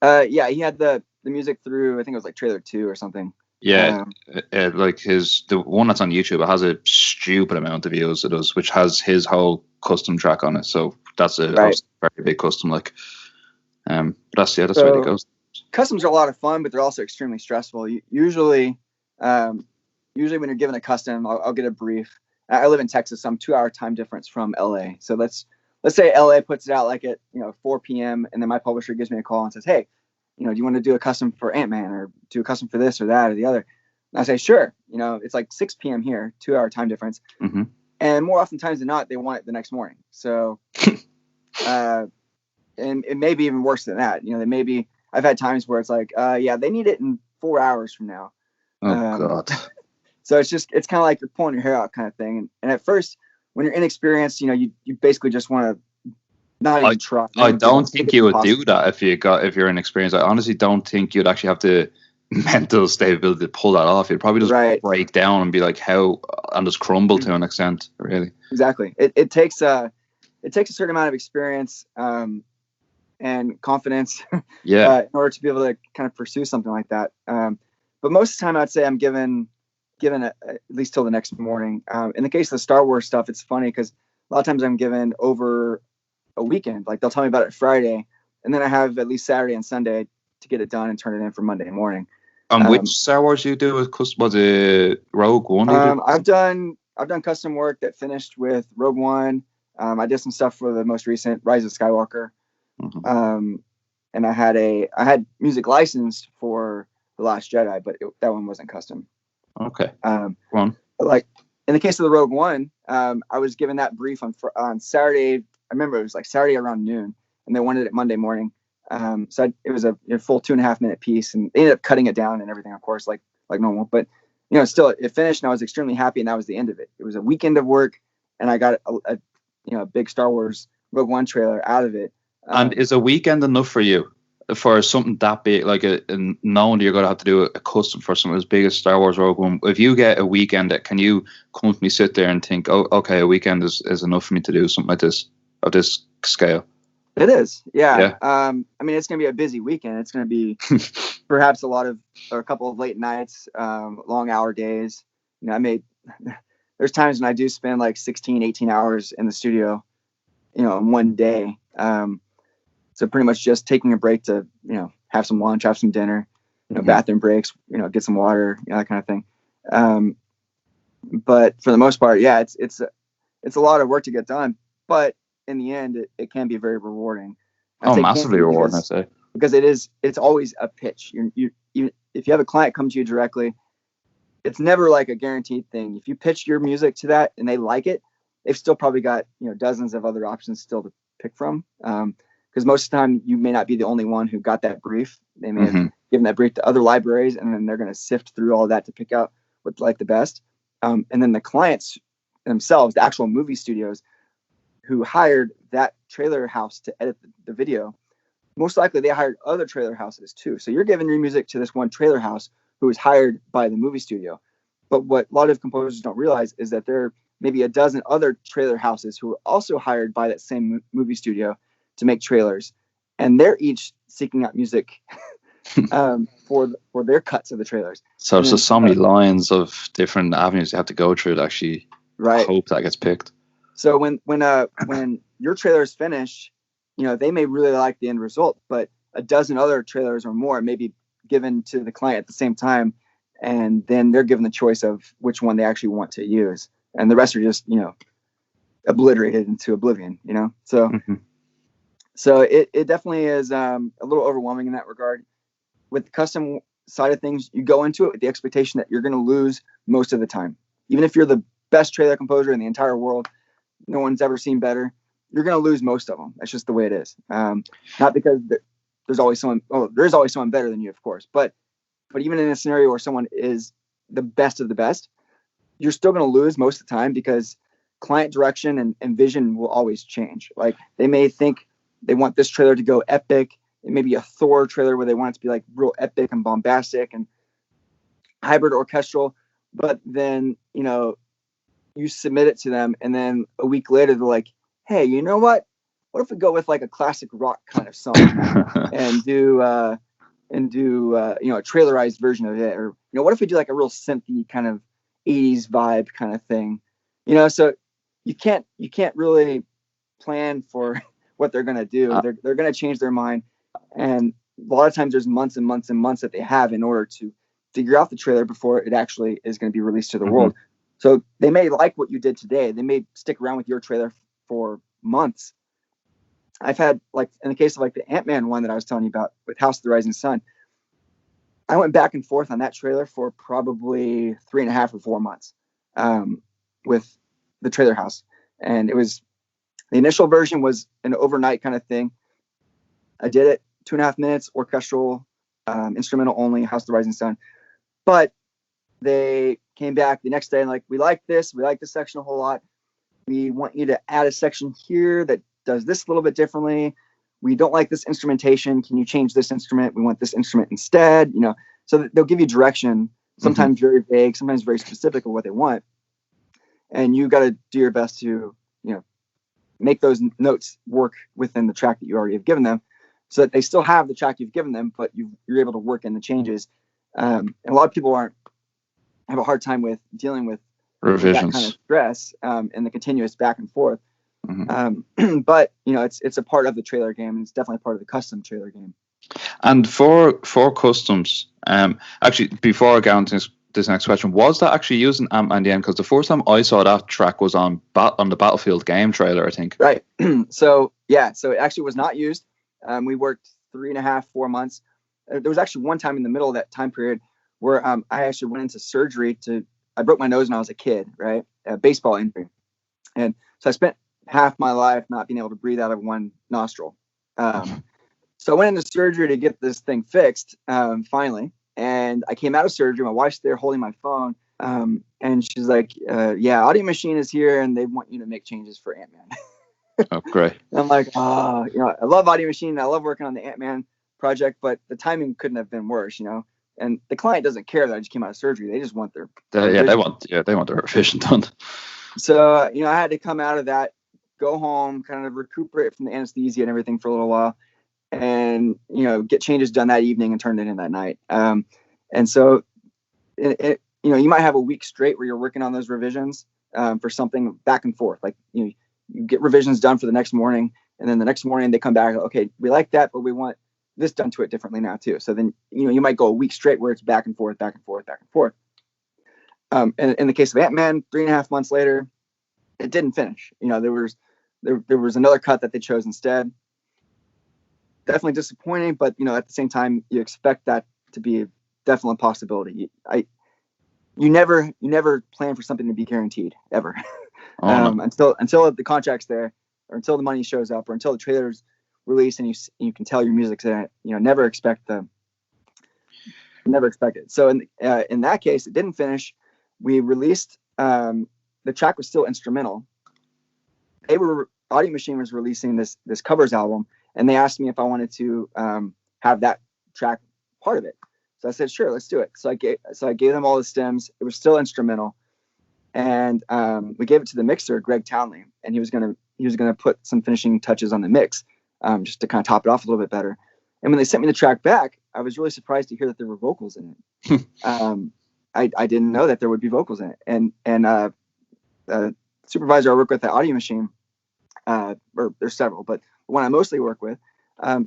Yeah, he had the music through, I think it was like trailer 2 or something. Yeah, like the one that's on YouTube, it has a stupid amount of views. It does, which has his whole custom track on it. So that's a very big custom. Like, that's the way it goes. Customs are a lot of fun, but they're also extremely stressful. Usually when you're given a custom, I'll get a brief. I live in Texas, so I'm 2-hour time difference from LA. So let's say LA puts it out like at 4 p.m. and then my publisher gives me a call and says, hey, do you want to do a custom for Ant-Man or do a custom for this or that or the other? And I say, sure. It's like 6 p.m. here, 2-hour time difference. Mm-hmm. And more often times than not, they want it the next morning. So, and it may be even worse than that. I've had times where it's like, they need it in 4 hours from now. Oh God. So it's kind of like you're pulling your hair out kind of thing. And at first, when you're inexperienced, you basically just want to not even try. I don't think you would do that if you're inexperienced. I honestly don't think you'd actually have the mental stability to pull that off. You'd probably just break down and be like, and just crumble to an extent, really. Exactly. It takes a certain amount of experience and confidence in order to be able to kind of pursue something like that. But most of the time, I'd say I'm given at least till the next morning. In the case of the Star Wars stuff, it's funny because a lot of times I'm given over a weekend. Like they'll tell me about it Friday, and then I have at least Saturday and Sunday to get it done and turn it in for Monday morning. Which Star Wars you do with custom? Was it Rogue One? I've done custom work that finished with Rogue One. I did some stuff for the most recent Rise of Skywalker. Mm-hmm. And I had music licensed for The Last Jedi, but that one wasn't custom. Okay. Like in the case of the Rogue One, I was given that brief on Saturday. I remember it was like Saturday around noon, and they wanted it Monday morning. So it was a full 2.5 minute piece, and they ended up cutting it down and everything, of course, like normal. But still, it finished, and I was extremely happy, and that was the end of it. It was a weekend of work, and I got a big Star Wars Rogue One trailer out of it. And is a weekend enough for you for something that big, like knowing that you're going to have to do a custom for something as big as Star Wars Rogue One? If you get a weekend, can you comfortably sit there and think, oh, okay, a weekend is enough for me to do something like this, of this scale? It is, yeah. I mean, it's going to be a busy weekend. It's going to be perhaps a couple of late nights, long hour days. There's times when I do spend like 16, 18 hours in the studio, in one day. So pretty much just taking a break to, have some lunch, have some dinner, bathroom breaks, get some water, that kind of thing. But for the most part, yeah, it's a lot of work to get done, but in the end, it can be very rewarding. Massively rewarding, I say. Because it's always a pitch. You if you have a client come to you directly, it's never like a guaranteed thing. If you pitch your music to that and they like it, they've still probably got dozens of other options still to pick from. Because most of the time you may not be the only one who got that brief. They may have given that brief to other libraries, and then they're going to sift through all that to pick out what's like the best. And then the clients themselves, the actual movie studios who hired that trailer house to edit the video, most likely they hired other trailer houses too. So you're giving your music to this one trailer house who was hired by the movie studio. But what a lot of composers don't realize is that there are maybe a dozen other trailer houses who are also hired by that same movie studio to make trailers, and they're each seeking out music for their cuts of the trailers. So there's so many lines of different avenues you have to go through to actually hope that gets picked. So when your trailer is finished, they may really like the end result, but a dozen other trailers or more may be given to the client at the same time, and then they're given the choice of which one they actually want to use, and the rest are just obliterated into oblivion. So. Mm-hmm. So it definitely is a little overwhelming in that regard. With the custom side of things, you go into it with the expectation that you're going to lose most of the time. Even if you're the best trailer composer in the entire world, no one's ever seen better, you're going to lose most of them. That's just the way it is. Not because there's always someone. Oh, there's always someone better than you, of course. But even in a scenario where someone is the best of the best, you're still going to lose most of the time because client direction and vision will always change. Like they may think they want this trailer to go epic. It may be a Thor trailer where they want it to be like real epic and bombastic and hybrid orchestral. But then, you submit it to them, and then a week later they're like, hey, you know what? What if we go with like a classic rock kind of song and do a trailerized version of it? Or, what if we do like a real synthy kind of 80s vibe kind of thing? So you can't really plan for what they're going to do. They're going to change their mind. And a lot of times there's months and months and months that they have in order to figure out the trailer before it actually is going to be released to the world. So they may like what you did today. They may stick around with your trailer for months. I've had, like, in the case of like the Ant-Man one that I was telling you about with House of the Rising Sun, I went back and forth on that trailer for probably 3.5 or 4 months with the trailer house. And it was, the initial version was an overnight kind of thing. I did it 2.5 minutes, orchestral, instrumental only, House of the Rising Sun. But they came back the next day and like, we like this section a whole lot. We want you to add a section here that does this a little bit differently. We don't like this instrumentation. Can you change this instrument? We want this instrument instead. So they'll give you direction, sometimes very vague, sometimes very specific of what they want. And you got to do your best to, make those notes work within the track that you already have given them, so that they still have the track you've given them, but you're able to work in the changes. And a lot of people have a hard time with dealing with revisions, that kind of stress and the continuous back and forth. But it's a part of the trailer game, and it's definitely part of the custom trailer game. And for customs, actually, before I get into this next question, was that actually using Ant-Man in the end? Because the first time I saw that track was on the Battlefield game trailer, I think. Right. So it actually was not used. We worked 3.5, 4 months. There was actually one time in the middle of that time period where I actually went into surgery I broke my nose when I was a kid, right? A baseball injury. And so I spent half my life not being able to breathe out of one nostril. So I went into surgery to get this thing fixed, finally. And I came out of surgery. My wife's there holding my phone. And she's like, Audio Machine is here and they want you to make changes for Ant-Man. Oh, great. And I'm like, I love Audio Machine. I love working on the Ant-Man project, but the timing couldn't have been worse, And the client doesn't care that I just came out of surgery. They just want their they want their revision done. So, I had to come out of that, go home, kind of recuperate from the anesthesia and everything for a little while, and, get changes done that evening and turn it in that night. And so, you might have a week straight where you're working on those revisions for something back and forth. Like, you get revisions done for the next morning, and then the next morning they come back, okay, we like that, but we want this done to it differently now too. So then, you might go a week straight where it's back and forth, back and forth, back and forth. And in the case of Ant-Man, 3.5 months later, it didn't finish. There was another cut that they chose instead. Definitely disappointing, but at the same time, you expect that to be definitely a possibility. You never plan for something to be guaranteed ever. No. Until the contract's there, or until the money shows up, or until the trailer's released and you can tell your music's in it. Never expect it. So in that case, it didn't finish. We released, the track was still instrumental. Audio Machine was releasing this covers album, and they asked me if I wanted to have that track part of it. So I said, sure, let's do it. So I gave them all the stems. It was still instrumental, and we gave it to the mixer, Greg Townley, and he was gonna put some finishing touches on the mix, just to kind of top it off a little bit better. And when they sent me the track back, I was really surprised to hear that there were vocals in it. I didn't know that there would be vocals in it. And the supervisor I work with at Audio Machine, or there's several, but the one I mostly work with,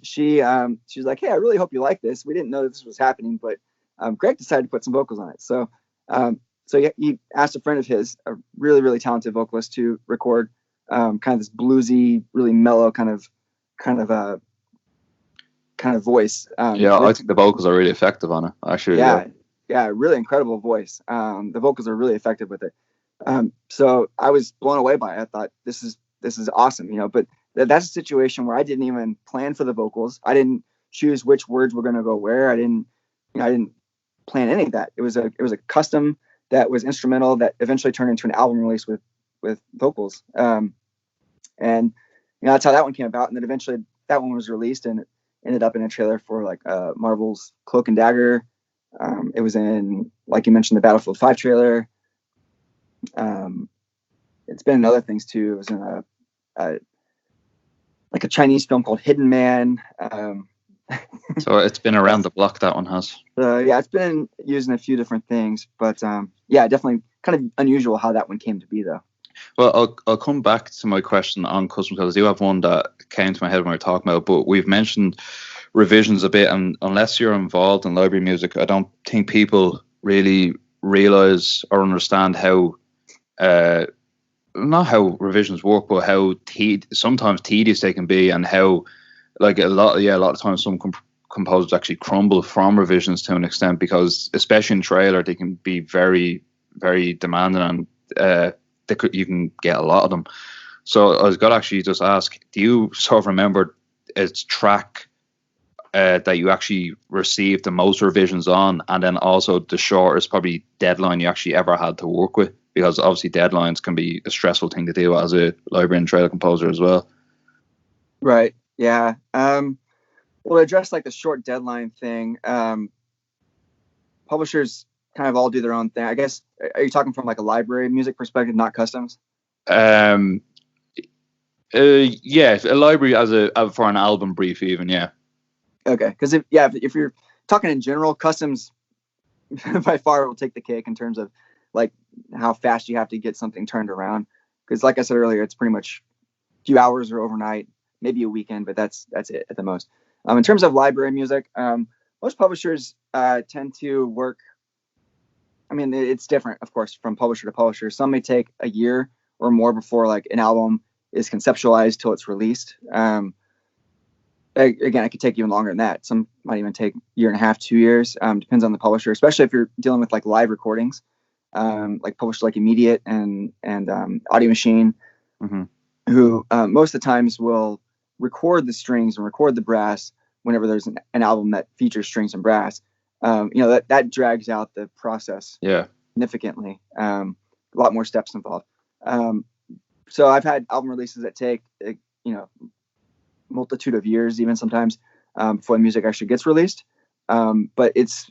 she's like, hey, I really hope you like this. We didn't know that this was happening, but Greg decided to put some vocals on it. So he asked a friend of his, a really, really talented vocalist, to record kind of this bluesy, really mellow kind of voice. I think the vocals are really effective on it, actually. Yeah, really incredible voice. The vocals are really effective with it. So I was blown away by it. I thought this is awesome, but that's a situation where I didn't even plan for the vocals. I didn't choose which words were going to go where. I didn't plan any of that. It was a custom that was instrumental that eventually turned into an album release with vocals. And that's how that one came about. And then eventually that one was released and it ended up in a trailer for like Marvel's Cloak and Dagger. It was in, like you mentioned, the Battlefield 5 trailer. It's been in other things too. It was in a Chinese film called Hidden Man. So it's been around the block, that one has. Yeah, it's been used in a few different things, but yeah, definitely kind of unusual how that one came to be, though. Well, I'll come back to my question on custom because I do have one that came to my head when we were talking about, but we've mentioned revisions a bit, and unless you're involved in library music, I don't think people really realize or understand how not how revisions work, but how sometimes tedious they can be, and how like a lot of times some composers actually crumble from revisions to an extent, because especially in trailer they can be very, very demanding, and you can get a lot of them. So I was going to actually just ask, do you sort of remember a track that you actually received the most revisions on, and then also the shortest probably deadline you actually ever had to work with? Because obviously deadlines can be a stressful thing to do as a library and trailer composer as well. Right. Yeah. Well, to address like the short deadline thing, publishers kind of all do their own thing. I guess, are you talking from like a library music perspective, not customs? Yeah, a library for an album brief even, yeah. Okay, because if you're talking in general, customs by far will take the cake in terms of like how fast you have to get something turned around. Because like I said earlier, it's pretty much a few hours or overnight, maybe a weekend, but that's it at the most. In terms of library music, most publishers tend to work. I mean, it's different, of course, from publisher to publisher. Some may take a year or more before like an album is conceptualized till it's released. Again, it could take even longer than that. Some might even take a year and a half, 2 years. Depends on the publisher, especially if you're dealing with like live recordings, like publishers like Immediate and Audio Machine, who most of the times will record the strings and record the brass whenever there's an album that features strings and brass. That drags out the process significantly. A lot more steps involved. So I've had album releases that take multitude of years, even sometimes, before the music actually gets released. But it's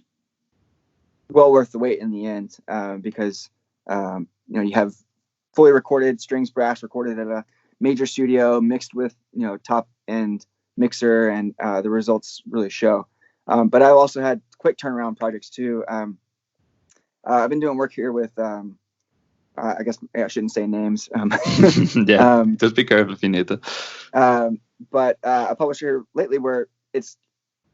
well worth the wait in the end, because you have fully recorded strings, brass recorded at a major studio, mixed with top end mixer, and the results really show. But I've also had quick turnaround projects too. I've been doing work here with I guess I shouldn't say names. Just be careful if you need to. But a publisher lately where it's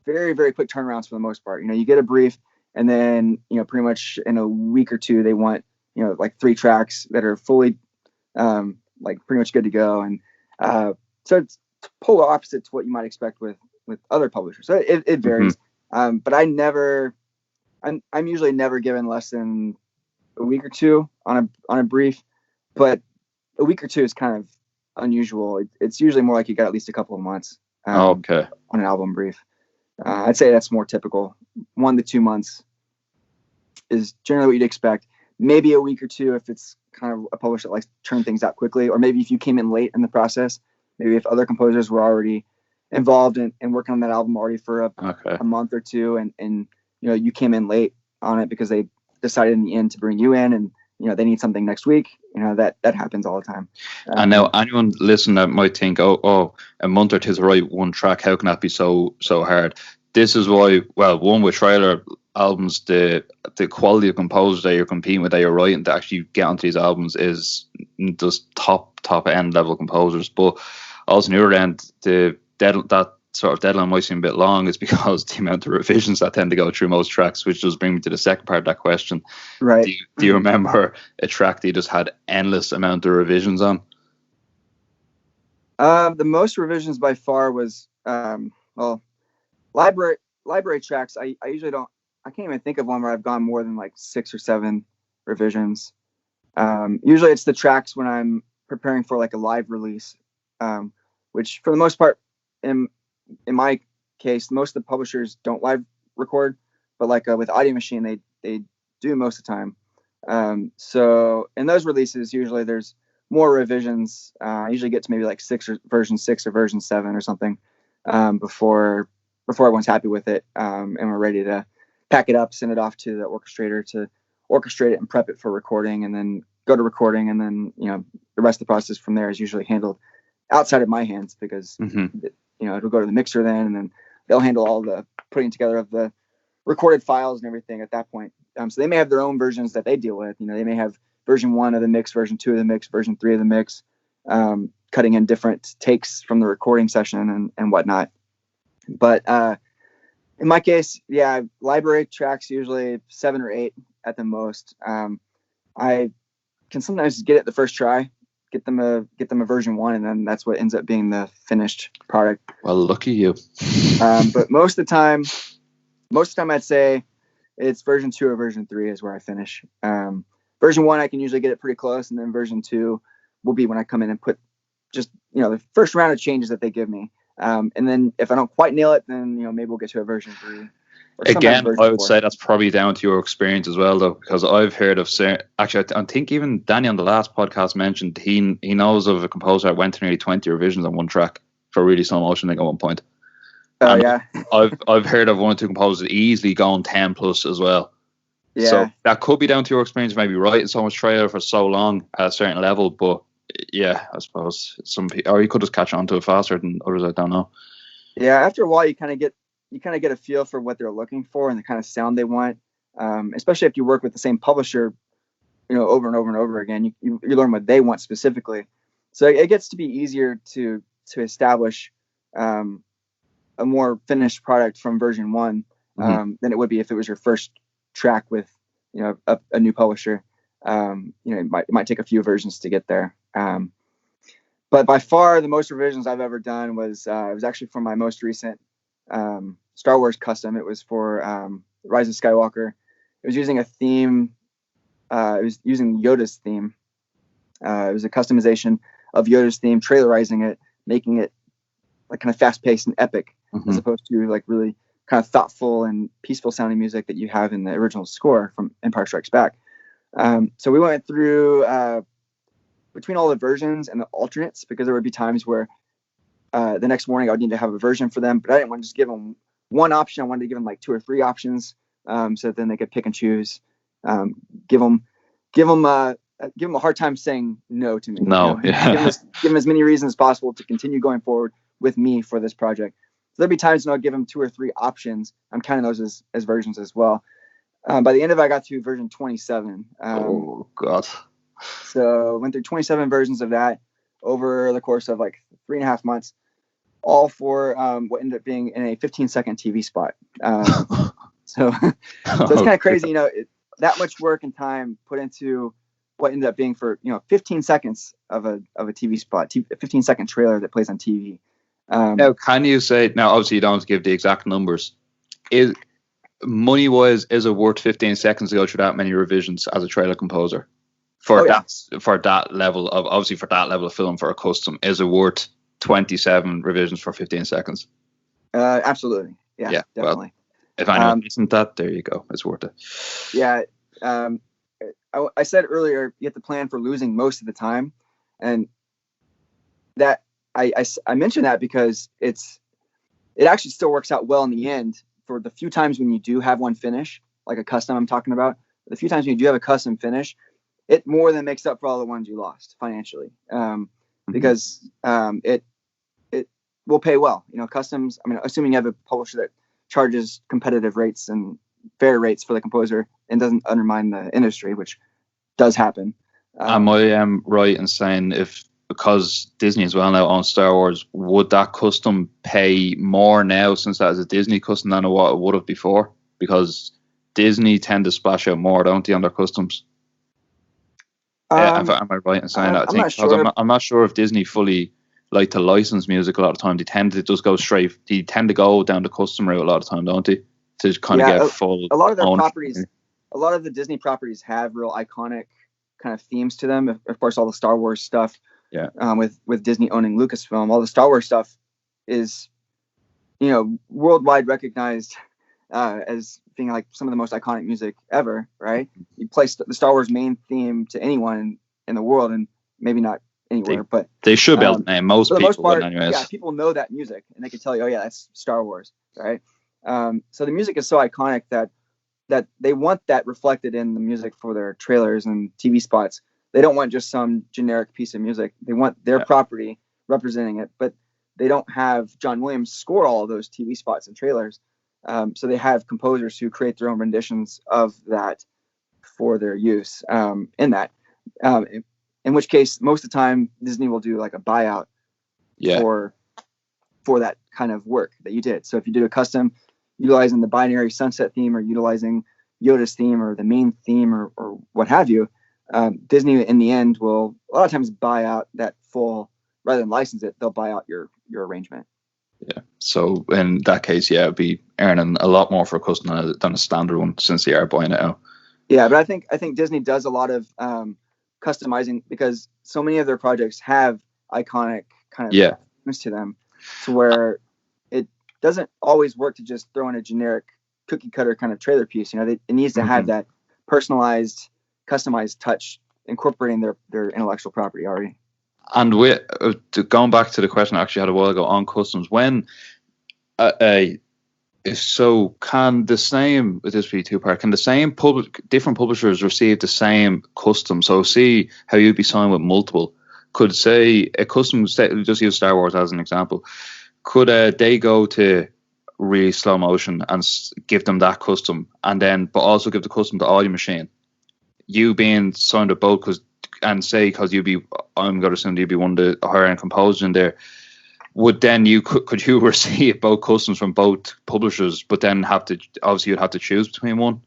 very, very quick turnarounds for the most part. You get a brief, and then pretty much in a week or two they want like 3 tracks that are fully like pretty much good to go. And so it's polar opposite to what you might expect with other publishers. So it varies. But I'm usually never given less than a week or two on a brief, but a week or two is kind of unusual. It's usually more like you got at least a couple of months on an album brief. I'd say that's more typical. 1 to 2 months is generally what you'd expect. Maybe a week or two if it's kind of a publisher that likes to turn things out quickly, or maybe if you came in late in the process, maybe if other composers were already involved and working on that album already for a month or two, and you came in late on it because they decided in the end to bring you in, and they need something next week. That happens all the time. And now anyone listening that might think, oh, a month or two to write one track, how can that be so hard? This is why, well, one, with trailer albums, the quality of composers that you're competing with, that you're writing to actually get onto these albums, is just top end level composers. But also on the other end, that sort of deadline might seem a bit long, is because the amount of revisions that tend to go through most tracks, which does bring me to the second part of that question. Right. Do you remember a track that you just had endless amount of revisions on? The most revisions by far was library tracks. I usually don't. I can't even think of one where I've gone more than like 6 or 7 revisions. Usually it's the tracks when I'm preparing for like a live release. which for the most part, in my case, most of the publishers don't live record, but like with Audio Machine, they do most of the time. So in those releases, usually there's more revisions. I usually get to maybe like version 6 or version 7 or something before everyone's happy with it, and we're ready to pack it up, send it off to the orchestrator to orchestrate it and prep it for recording, and then go to recording, and then the rest of the process from there is usually handled outside of my hands, because it'll go to the mixer then, and then they'll handle all the putting together of the recorded files and everything at that point. So they may have their own versions that they deal with. They may have version 1 of the mix, version 2 of the mix, version 3 of the mix, cutting in different takes from the recording session and whatnot. But in my case, library tracks usually 7 or 8 at the most. I can sometimes get it the first try, get them a version 1, and then that's what ends up being the finished product. Well, lucky you. But most of the time I'd say it's version 2 or version 3 is where I finish. Version 1, I can usually get it pretty close, and then version 2 will be when I come in and put just the first round of changes that they give me. And then if I don't quite nail it, then maybe we'll get to a version 3. Again, I would say that's probably down to your experience as well, though, because I've heard of actually, I think even Danny on the last podcast mentioned he knows of a composer that went to nearly 20 revisions on one track for really slow motion, I think, at one point. Oh, yeah. I've heard of 1 or 2 composers easily going 10 plus as well. Yeah. So that could be down to your experience, maybe writing so much trailer for so long at a certain level, but yeah, I suppose some people, or you could just catch on to it faster than others. I don't know. Yeah, after a while, you kind of get a feel for what they're looking for and the kind of sound they want. Especially if you work with the same publisher, over and over and over again, you learn what they want specifically. So it gets to be easier to establish a more finished product from version 1 than it would be if it was your first track with a new publisher. It might take a few versions to get there. But by far the most revisions I've ever done was actually for my most recent Star Wars custom. It was for Rise of Skywalker. It was using a theme. It was using Yoda's theme. It was a customization of Yoda's theme, trailerizing it, making it like kind of fast-paced and epic, as opposed to like really kind of thoughtful and peaceful sounding music that you have in the original score from Empire Strikes Back. So we went through between all the versions and the alternates, because there would be times where the next morning I would need to have a version for them, but I didn't want to just give them one option. I wanted to give them like 2 or 3 options, so that then they could pick and choose. Give them a hard time saying no to me. No, yeah. Give them as many reasons as possible to continue going forward with me for this project. So there'll be times when I'll give them 2 or 3 options. I'm counting those as versions as well. By the end of it, I got to version 27. Oh God! So went through 27 versions of that over the course of like 3.5 months, all for what ended up being in a 15-second TV spot. So it's kind of crazy, that much work and time put into what ended up being for 15 seconds of a TV spot, a 15-second trailer that plays on TV. Now, can you say, now obviously you don't give the exact numbers, is money wise, is it worth 15 seconds to go through that many revisions as a trailer composer for that level of film, for a custom? Is it worth 27 revisions for 15 seconds? Absolutely. Yeah, definitely. Well, if anyone isn't that, there you go, it's worth it. Yeah. I said earlier, you have to plan for losing most of the time, and that I mentioned that because it actually still works out well in the end for the few times when you do have one finish, like a custom I'm talking about. The few times when you do have a custom finish, it more than makes up for all the ones you lost financially, because it will pay well. Customs, I mean, assuming you have a publisher that charges competitive rates and fair rates for the composer and doesn't undermine the industry, which does happen. Am I right in saying, because Disney as well now owns Star Wars, would that custom pay more now since that is a Disney custom than what it would have before? Because Disney tend to splash out more, don't they, on their customs? Am I right in saying that? I'm not sure if Disney fully like to license music a lot of time. They tend to just go straight. They tend to go down the custom route a lot of time, don't they? To kind of get full. A lot of their properties, a lot of the Disney properties have real iconic kind of themes to them. Of course, all the Star Wars stuff Yeah. With Disney owning Lucasfilm, all the Star Wars stuff is, worldwide recognized as being like some of the most iconic music ever, right? You play the Star Wars main theme to anyone in the world, and maybe not anywhere, but they should be able to name most for the people. Most part, anyways. yeah, people know that music, and they can tell you, oh yeah, that's Star Wars, right? So the music is so iconic that they want that reflected in the music for their trailers and TV spots. They don't want just some generic piece of music. They want their property representing it, but they don't have John Williams score all of those TV spots and trailers. So they have composers who create their own renditions of that for their use in that. In which case, most of the time, Disney will do like a buyout for that kind of work that you did. So if you did a custom utilizing the binary sunset theme or utilizing Yoda's theme or the main theme or what have you, Disney in the end will a lot of times buy out that full, rather than license it, they'll buy out your arrangement. Yeah. So in that case, it'd be earning a lot more for a custom than a standard one, since they are buying it out. Yeah, but I think Disney does a lot of customizing because so many of their projects have iconic kind of things to them, to where it doesn't always work to just throw in a generic cookie cutter kind of trailer piece. It needs to have that personalized, customized touch, incorporating their intellectual property already. And going back to the question I actually had a while ago on customs, when can the same, this be two-part, can the same different publishers receive the same custom? So see how you'd be signed with multiple. Could say a custom, just use Star Wars as an example, could they go to really slow motion and give them that custom, and then but also give the custom to Audio Machine? You being signed with both, because I'm going to assume you'd be one of the higher end composers in there. Would then could you receive both customs from both publishers, but then you'd have to choose between one?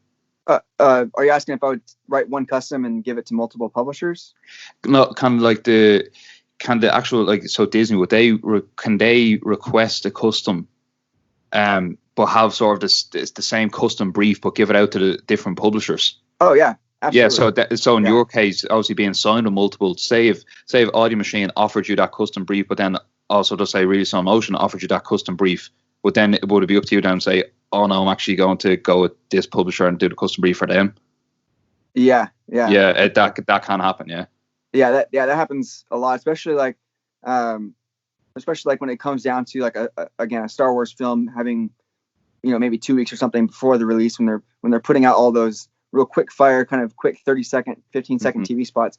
Are you asking if I would write one custom and give it to multiple publishers? No, kind of like the actual, so Disney, can they request a custom, but have sort of the same custom brief, but give it out to the different publishers? Oh yeah. Absolutely. Yeah, so in your case, obviously being signed with multiple, say if Audio Machine offered you that custom brief, but then also to say Really Slow Motion offered you that custom brief, but then would it be up to you then to say, oh no, I'm actually going to go with this publisher and do the custom brief for them? Yeah. That can happen. Yeah, that happens a lot, especially like when it comes down to like a Star Wars film having, maybe 2 weeks or something before the release, when they're putting out all those real quick fire, kind of quick 30-second, 15-second TV spots.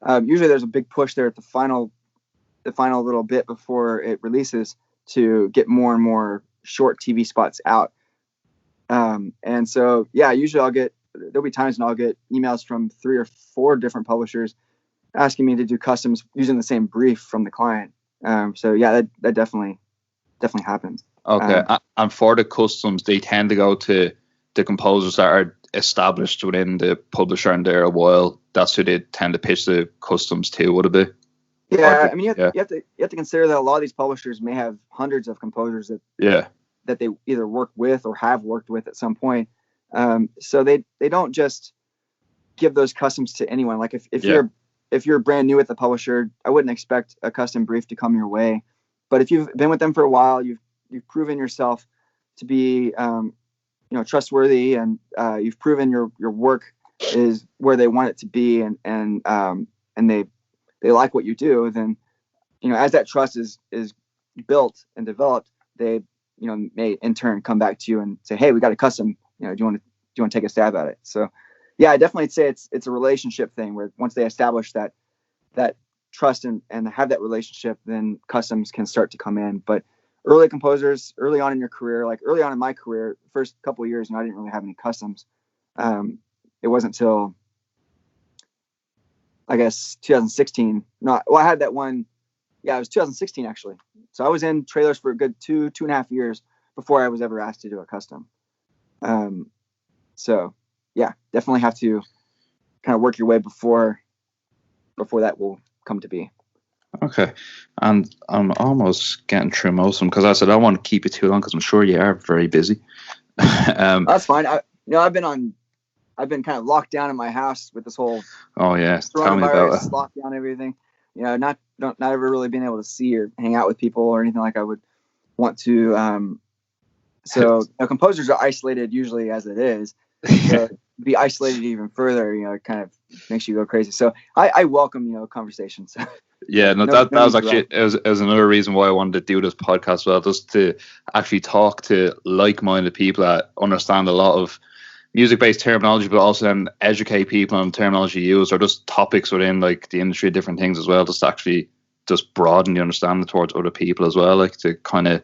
Usually there's a big push there at the final little bit before it releases to get more and more short TV spots out. And so, usually there'll be times when I'll get emails from 3 or 4 different publishers asking me to do customs using the same brief from the client. That definitely happens. Okay. And for the customs, they tend to go to the composers that are established within the publisher and they're a while. That's who they tend to pitch the customs to, would it be? Yeah, I mean, you have to consider that a lot of these publishers may have hundreds of composers that they either work with or have worked with at some point. So they don't just give those customs to anyone. Like if you're brand new at the publisher, I wouldn't expect a custom brief to come your way. But if you've been with them for a while, you've proven yourself to be trustworthy, and you've proven your work is where they want it to be, and they like what you do, then as that trust is built and developed, they may in turn come back to you and say, hey, we got a custom, do you want to take a stab at it? So I definitely say it's a relationship thing, where once they establish that trust and have that relationship, then customs can start to come in. But early composers, early on in your career, like early on in my career, first couple of years, I didn't really have any customs. It wasn't until, I guess, 2016. I had that one. Yeah, it was 2016 actually. So I was in trailers for a good 2.5 years before I was ever asked to do a custom. So yeah, definitely have to kind of work your way before that will come to be. Okay, and I'm almost getting through most of them, because I said I don't want to keep you too long, because I'm sure you are very busy. That's fine. I've been kind of locked down in my house with this whole tell me about it. Lockdown, everything. not ever really being able to see or hang out with people or anything like I would want to. So composers are isolated usually as it is. So be isolated even further, it kind of makes you go crazy. So I welcome, conversations. Yeah, no, that was actually it was another reason why I wanted to do this podcast as well, just to actually talk to like-minded people that understand a lot of music-based terminology, but also then educate people on terminology used or just topics within like the industry, different things as well, just to actually just broaden the understanding towards other people as well, like to kind of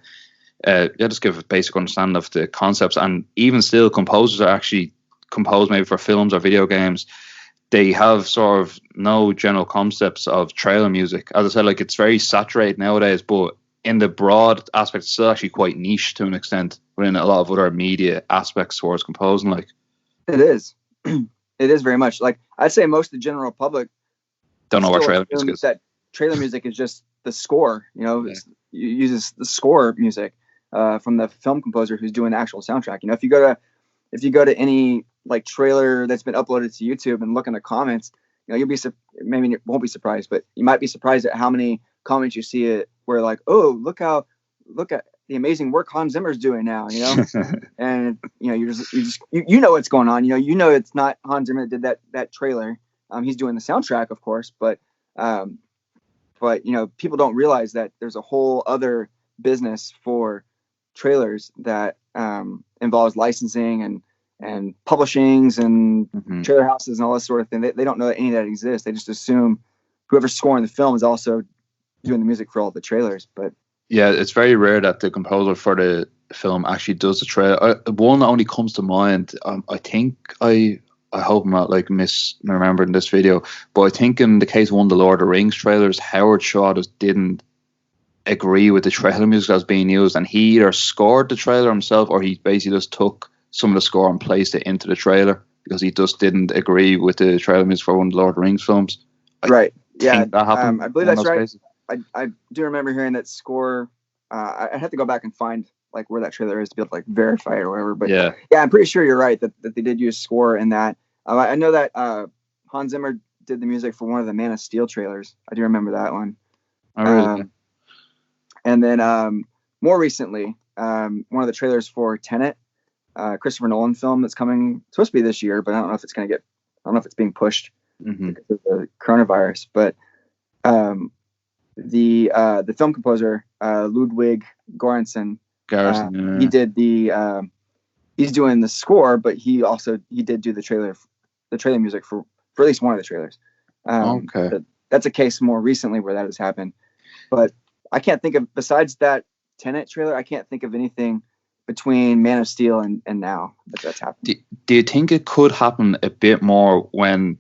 just give a basic understanding of the concepts. And even still, composers are actually composed maybe for films or video games. They have sort of no general concepts of trailer music. As I said, like it's very saturated nowadays, but in the broad aspect, it's still actually quite niche to an extent within a lot of other media aspects towards composing. Like it is, it is very much. Like I'd say most of the general public don't know what trailer music is. That trailer music is just the score. Uses the score music from the film composer who's doing the actual soundtrack. If you go to any like trailer that's been uploaded to YouTube and look in the comments, you'll be maybe you won't be surprised, but you might be surprised at how many comments you see it where like, oh, look at the amazing work Hans Zimmer's doing now, and you know what's going on. It's not Hans Zimmer that did that trailer. He's doing the soundtrack, of course, but people don't realize that there's a whole other business for trailers that involves licensing and publishings and trailer houses and all this sort of thing. They don't know that any of that exists. They just assume whoever's scoring the film is also doing the music for all the trailers. But yeah, it's very rare that the composer for the film actually does the trailer. One that only comes to mind, I think I hope I'm not like misremembering this video, but I think in the case of one of the Lord of the Rings trailers, Howard Shaw just didn't agree with the trailer music that was being used, and he either scored the trailer himself or he basically just took some of the score and placed it into the trailer because he just didn't agree with the trailer music for one of the Lord of the Rings films. Right. Yeah. That happened. I believe that's right. I do remember hearing that score. I have to go back and find like where that trailer is to be able to like verify it or whatever. But yeah, I'm pretty sure you're right that they did use score in that. I know that Hans Zimmer did the music for one of the Man of Steel trailers. I do remember that one. Oh, really? And then more recently, one of the trailers for Tenet, Christopher Nolan film that's supposed to be this year, but I don't know if it's I don't know if it's being pushed because of the coronavirus. But the film composer Ludwig Göransson, he did he's doing the score, but he did do the trailer music for at least one of the trailers. That's a case more recently where that has happened, but I can't think of, besides that Tenet trailer, I can't think of anything between Man of Steel and now that's happened. Do you think it could happen a bit more when,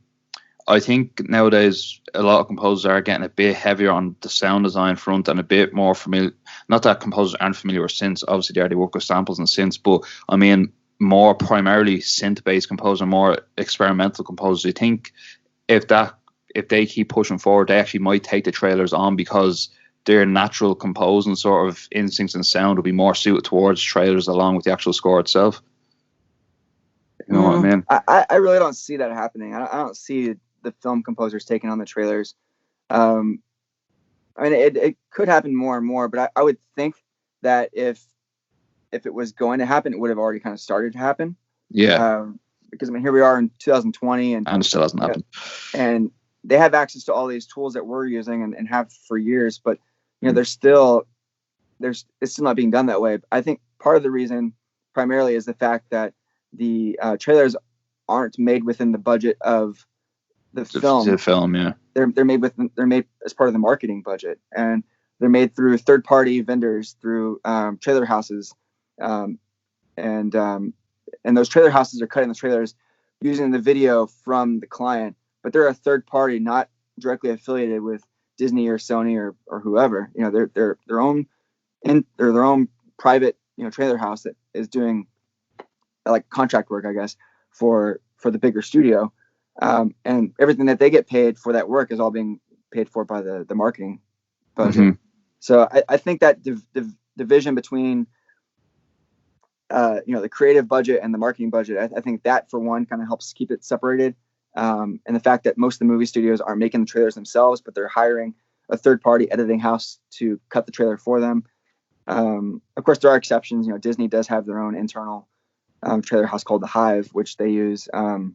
I think nowadays a lot of composers are getting a bit heavier on the sound design front and a bit more familiar, not that composers aren't familiar with synths, obviously they already work with samples and synths, but I mean more primarily synth-based composers, more experimental composers. Do you think if they keep pushing forward, they actually might take the trailers on because their natural composing sort of instincts and sound will be more suited towards trailers along with the actual score itself? You know what I mean? I really don't see that happening. I don't see the film composers taking on the trailers. I mean, it could happen more and more, but I would think that if it was going to happen, it would have already kind of started to happen. Yeah. Because I mean, here we are in 2020, and it still hasn't happened. And they have access to all these tools that we're using and have for years, but it's still not being done that way. I think part of the reason primarily is the fact that the trailers aren't made within the budget of the film. The film, yeah. They're made as part of the marketing budget, and they're made through third-party vendors, through trailer houses, and those trailer houses are cutting the trailers using the video from the client, but they're a third party, not directly affiliated with Disney or Sony or whoever. They're their own private trailer house that is doing like contract work, I guess, for the bigger studio, and everything that they get paid for that work is all being paid for by the marketing budget. So I think that division between the creative budget and the marketing budget, I think that for one kind of helps keep it separated. and the fact that most of the movie studios aren't making the trailers themselves, but they're hiring a third-party editing house to cut the trailer for them. Of course, there are exceptions. Disney does have their own internal trailer house called The Hive, which they use not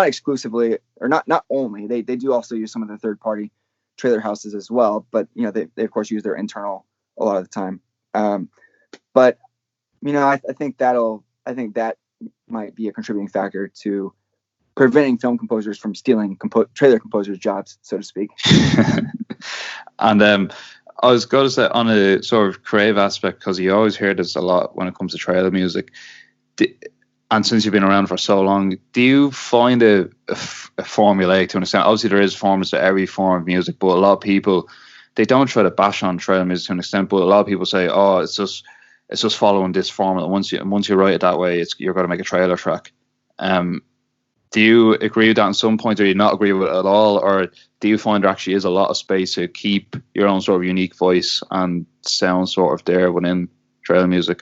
exclusively, or not only. They do also use some of the third-party trailer houses as well, but they of course use their internal a lot of the time. But I think that might be a contributing factor to preventing film composers from stealing trailer composers' jobs, so to speak. And I was going to say, on a sort of creative aspect, because you always hear this a lot when it comes to trailer music, and since you've been around for so long, do you find a formulaic to understand? Obviously, there is forms to every form of music, but a lot of people, they don't try to bash on trailer music to an extent, but a lot of people say, oh, it's just following this formula. Once you write it that way, you're going to make a trailer track. Do you agree with that in some point, or do you not agree with it at all? Or do you find there actually is a lot of space to keep your own sort of unique voice and sound sort of there within trailer music?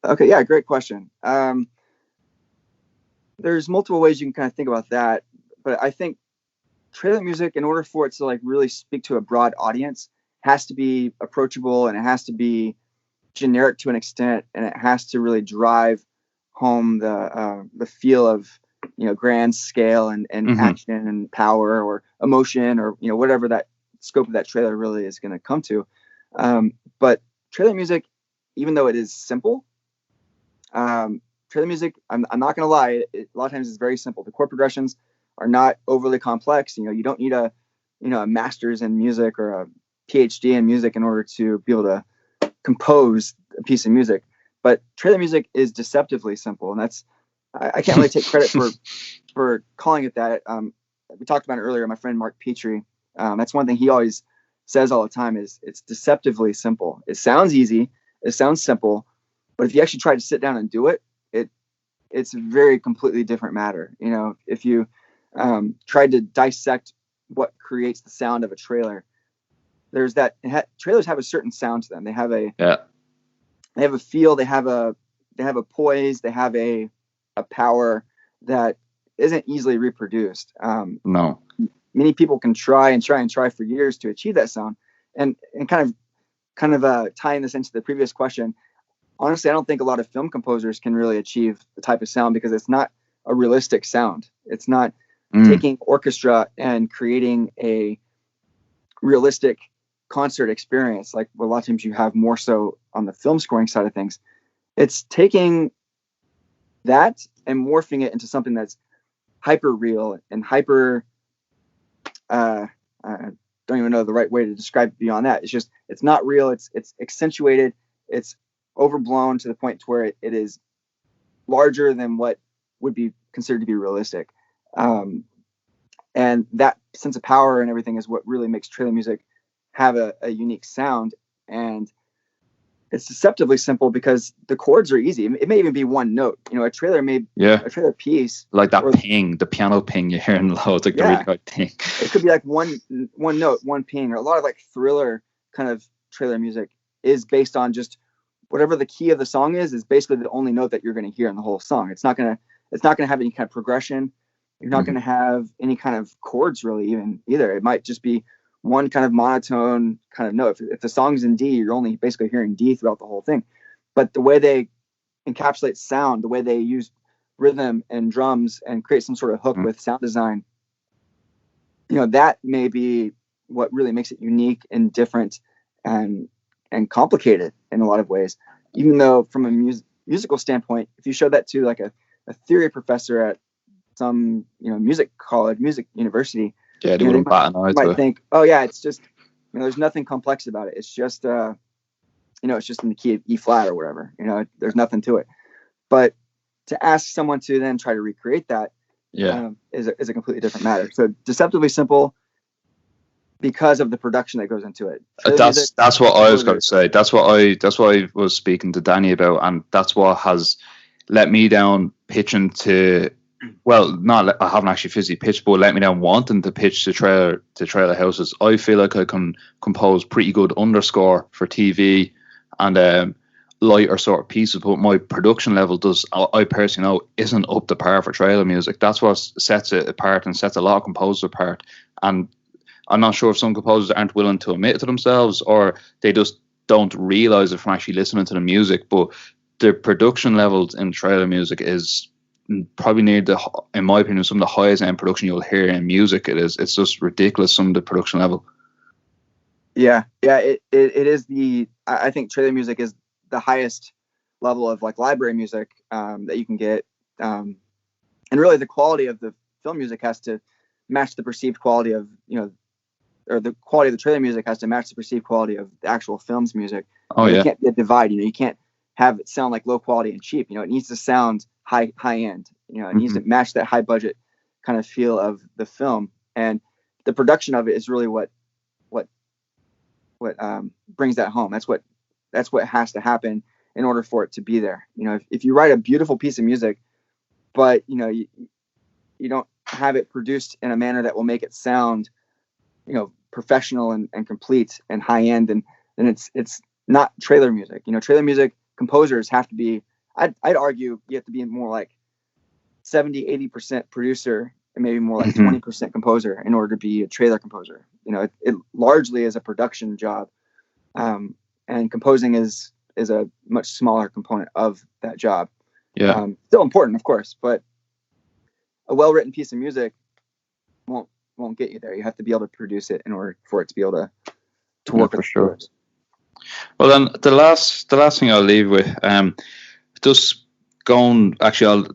Okay, yeah, great question. There's multiple ways you can kind of think about that, but I think trailer music, in order for it to like really speak to a broad audience, has to be approachable, and it has to be generic to an extent, and it has to really drive home the feel of grand scale and action and power or emotion, or whatever that scope of that trailer really is going to come to. But trailer music, even though it is simple, trailer music, I'm not going to lie, a lot of times it's very simple. The chord progressions are not overly complex. You don't need a master's in music or a PhD in music in order to be able to compose a piece of music. But trailer music is deceptively simple, and that's, I can't really take credit for calling it that. We talked about it earlier. My friend Mark Petrie, that's one thing he always says all the time, is it's deceptively simple. It sounds easy, it sounds simple, but if you actually try to sit down and do it, it's a very completely different matter. If you tried to dissect what creates the sound of a trailer, there's that. Trailers have a certain sound to them. They have a feel. They have a poise. They have a power that isn't easily reproduced. No. Many people can try for years to achieve that sound. And kind of tying this into the previous question, honestly, I don't think a lot of film composers can really achieve the type of sound, because it's not a realistic sound. It's not taking orchestra and creating a realistic concert experience like a lot of times you have more so on the film scoring side of things. It's taking that and morphing it into something that's hyper real and hyper I don't even know the right way to describe it beyond that. It's not real. It's accentuated. It's overblown to the point to where it is larger than what would be considered to be realistic. And that sense of power and everything is what really makes trailer music have a unique sound. And it's deceptively simple because the chords are easy. It may even be one note. A trailer a trailer piece, like that ping, the piano ping you hear in loads, like the really good ping. It could be like one note, one ping, or a lot of like thriller kind of trailer music is based on just whatever the key of the song is basically the only note that you're going to hear in the whole song. It's not going to have any kind of progression. You're not going to have any kind of chords really either. It might just be one kind of monotone kind of note. If the song's in D, you're only basically hearing D throughout the whole thing. But the way they encapsulate sound, the way they use rhythm and drums and create some sort of hook with sound design, that may be what really makes it unique and different and complicated in a lot of ways. Even though from a musical standpoint, if you show that to like a theory professor at some music college, music university, they wouldn't bat an eye to might it. think, oh yeah, it's just there's nothing complex about it. It's just it's just in the key of E flat or whatever. There's nothing to it. But to ask someone to then try to recreate that is a completely different matter. So deceptively simple because of the production that goes into it. That's what I was going to say. That's what I was speaking to Danny about, and that's what has let me down pitching to. Well, I haven't actually physically pitched, but let me down wanting to pitch to trailer houses. I feel like I can compose pretty good underscore for TV, and lighter sort of pieces, but my production level I personally know, isn't up to par for trailer music. That's what sets it apart and sets a lot of composers apart. And I'm not sure if some composers aren't willing to admit it to themselves, or they just don't realize it from actually listening to the music. But the production levels in trailer music is probably in my opinion, some of the highest end production you'll hear in music. It's just ridiculous, some of the production level. Yeah, it is I think trailer music is the highest level of like library music that you can get, and really the quality of the film music has to match the perceived quality of, or the quality of the trailer music has to match the perceived quality of the actual film's music. It can't be a divide. You can't have it sound like low quality and cheap. It needs to sound high end. It needs to match that high budget kind of feel of the film, and the production of it is really what brings that home. That's what has to happen in order for it to be there. If you write a beautiful piece of music, but you don't have it produced in a manner that will make it sound, professional and complete and high end, and then it's not trailer music. Trailer music composers have to be, I'd argue you have to be more like 70-80% producer and maybe more like 20% composer in order to be a trailer composer. It largely is a production job, and composing is a much smaller component of that job. Yeah, still important, of course, but a well-written piece of music won't get you there. You have to be able to produce it in order for it to be able to work for sure. Well, then the last thing I'll leave with, just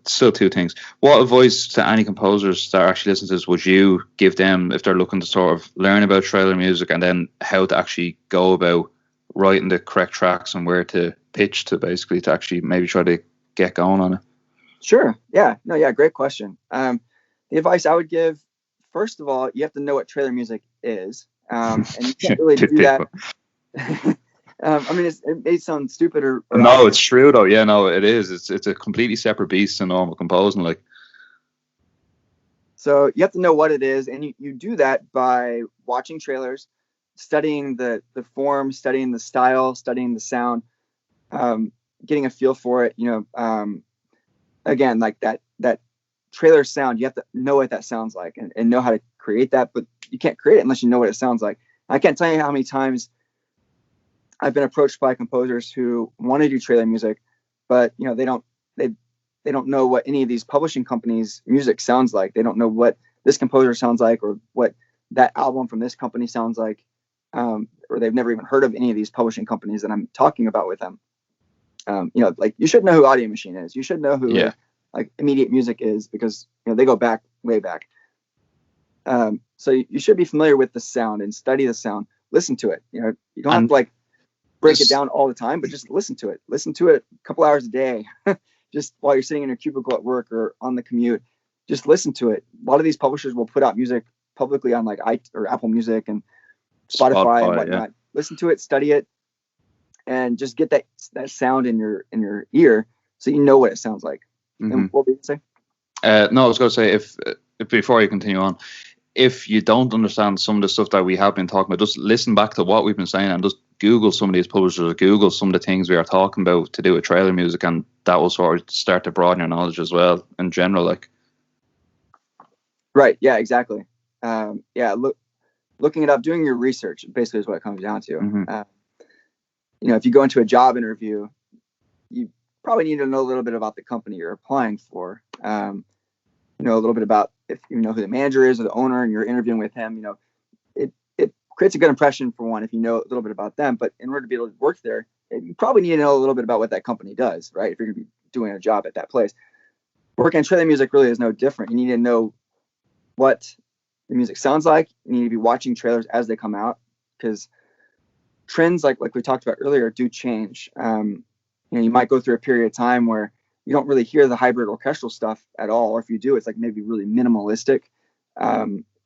still two things. What advice to any composers that are actually listening to this would you give them if they're looking to sort of learn about trailer music, and then how to actually go about writing the correct tracks and where to pitch to, basically, to actually maybe try to get going on it? Sure. Yeah. No, yeah. Great question. The advice I would give, first of all, you have to know what trailer music is. And you can't really do that. It may sound stupid or no, obvious. It's true though. Yeah, no, it is. It's a completely separate beast to normal composing. So you have to know what it is, and you do that by watching trailers, studying the form, studying the style, studying the sound, getting a feel for it. Again, like that trailer sound, you have to know what that sounds like and know how to create that, but you can't create it unless you know what it sounds like. I can't tell you how many times I've been approached by composers who want to do trailer music, but they don't know what any of these publishing companies' music sounds like. They don't know what this composer sounds like, or what that album from this company sounds like, or they've never even heard of any of these publishing companies that I'm talking about with them. Like, you should know who Audio Machine is. You should know who like Immediate Music is, because they go back, way back. So you should be familiar with the sound and study the sound. Listen to it. You don't have to like break it down all the time, but just listen to it. Listen to it a couple hours a day, just while you're sitting in your cubicle at work or on the commute. Just listen to it. A lot of these publishers will put out music publicly on like Apple Music and Spotify and whatnot. Yeah. Listen to it, study it, and just get that sound in your ear, so you know what it sounds like. And what were you say? No, I was going to say, if before you continue on, if you don't understand some of the stuff that we have been talking about, just listen back to what we've been saying and just Google some of these publishers, or Google some of the things we are talking about to do with trailer music, and that will sort of start to broaden your knowledge as well in general. Like, right? Yeah, exactly. Looking it up, doing your research, basically, is what it comes down to. If you go into a job interview, you probably need to know a little bit about the company you're applying for. A little bit about, if you know who the manager is or the owner and you're interviewing with him. It creates a good impression, for one, if you know a little bit about them. But in order to be able to work there, you probably need to know a little bit about what that company does, right? If you're going to be doing a job at that place. Working in trailer music really is no different. You need to know what the music sounds like. You need to be watching trailers as they come out, because trends, like we talked about earlier, do change. You might go through a period of time where you don't really hear the hybrid orchestral stuff at all, or if you do, it's like maybe really minimalistic,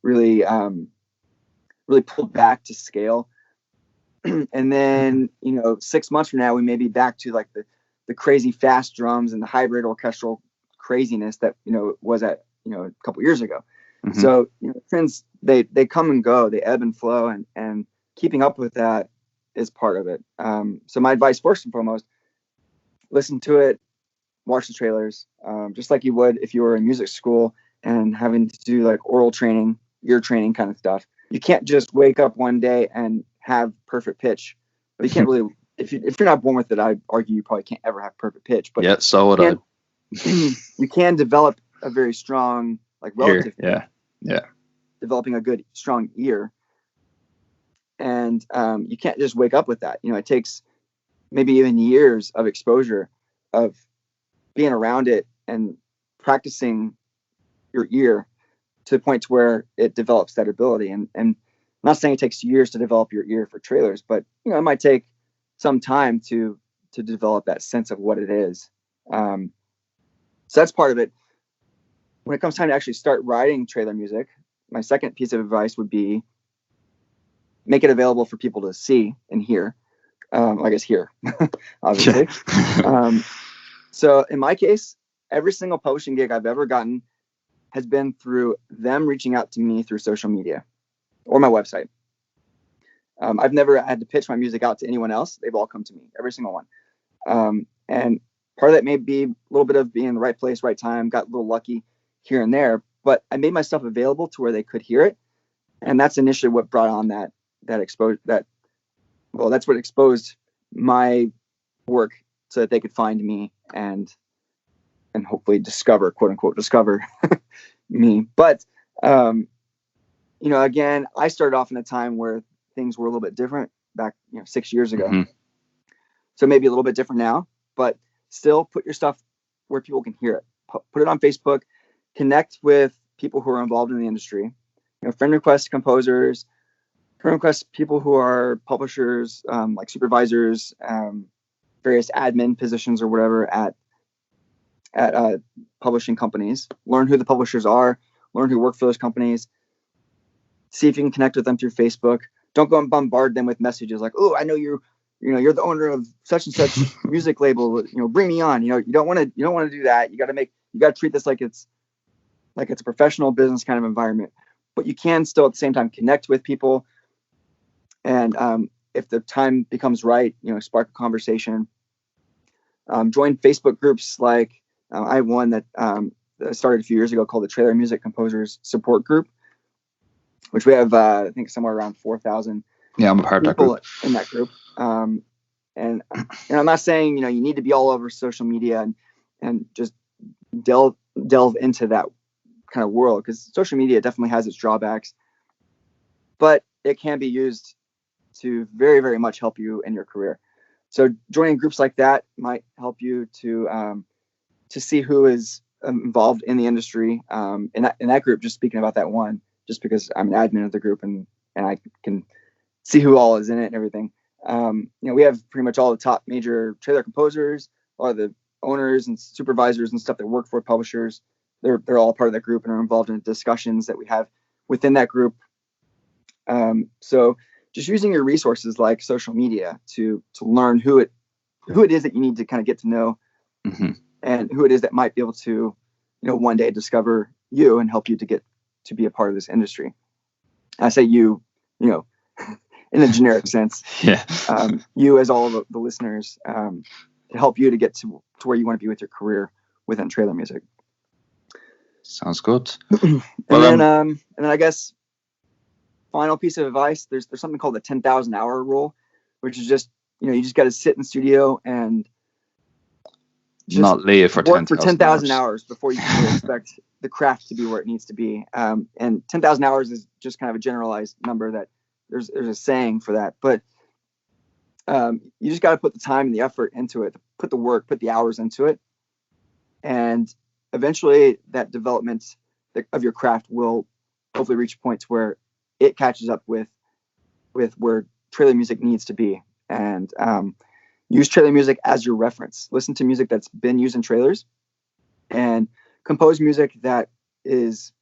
really pulled back to scale. And then 6 months from now, we may be back to like the crazy fast drums and the hybrid orchestral craziness that was at a couple years ago. So trends, they come and go, they ebb and flow, and keeping up with that is part of it. So my advice, first and foremost, listen to it, watch the trailers, just like you would if you were in music school and having to do like oral training, ear training kind of stuff. You can't just wake up one day and have perfect pitch. But you can't really, if you're not born with it, I'd argue you probably can't ever have perfect pitch. But yeah, so would I. You can develop a very strong, like relative, yeah, developing a good, strong ear. And you can't just wake up with that. You know, it takes maybe even years of exposure, of being around it and practicing your ear to the point to where it develops that ability. And I'm not saying it takes years to develop your ear for trailers, but you know, it might take some time to develop that sense of what it is. So that's part of it. When it comes time to actually start writing trailer music, my second piece of advice would be make it available for people to see and hear. I guess hear, obviously. So in my case, every single publishing gig I've ever gotten has been through them reaching out to me through social media or my website. I've never had to pitch my music out to anyone else. They've all come to me, every single one. And part of that may be a little bit of being in the right place, right time, got a little lucky here and there, but I made my stuff available to where they could hear it. And that's initially what brought on that exposure, that's what exposed my work so that they could find me and hopefully discover, quote unquote, discover me. But, you know, again, I started off in a time where things were a little bit different back, 6 years ago. Mm-hmm. So maybe a little bit different now, but still put your stuff where people can hear it. Put it on Facebook, connect with people who are involved in the industry, friend request composers, friend request people who are publishers, like supervisors, various admin positions or whatever at publishing companies. Learn who the publishers are, learn who work for those companies, see if you can connect with them through Facebook. Don't go and bombard them with messages like, "Oh, I know you're the owner of such and such music label. Bring me on." You don't want to do that. You got to treat this like it's a professional business kind of environment. But you can still at the same time connect with people, and if the time becomes right, spark a conversation. Join Facebook groups like I have one that started a few years ago called the Trailer Music Composers Support Group, which we have I think somewhere around 4,000 I'm a part of that group. In that group. And I'm not saying you need to be all over social media and just delve into that kind of world, because social media definitely has its drawbacks, but it can be used to very, very much help you in your career. So joining groups like that might help you to see who is involved in the industry. In that group, just speaking about that one, just because I'm an admin of the group and I can see who all is in it and everything. We have pretty much all the top major trailer composers, a lot of the owners and supervisors and stuff that work for publishers. They're all part of that group and are involved in discussions that we have within that group. So just using your resources like social media to learn who it is that you need to kind of get to know, mm-hmm. and who it is that might be able to, one day discover you and help you to get to be a part of this industry. I say you, in a generic sense. Yeah. You as all of the listeners, to help you to get to where you want to be with your career within trailer music. Sounds good. And then I guess final piece of advice, there's something called the 10,000 hour rule, which is just, you just got to sit in the studio and just not leave for 10,000 hours before you can really expect the craft to be where it needs to be. And 10,000 hours is just kind of a generalized number that there's a saying for that, but you just got to put the time and the effort into it, put the work, put the hours into it. And eventually that development of your craft will hopefully reach points where it catches up with where trailer music needs to be. And use trailer music as your reference. Listen to music that's been used in trailers and compose music that is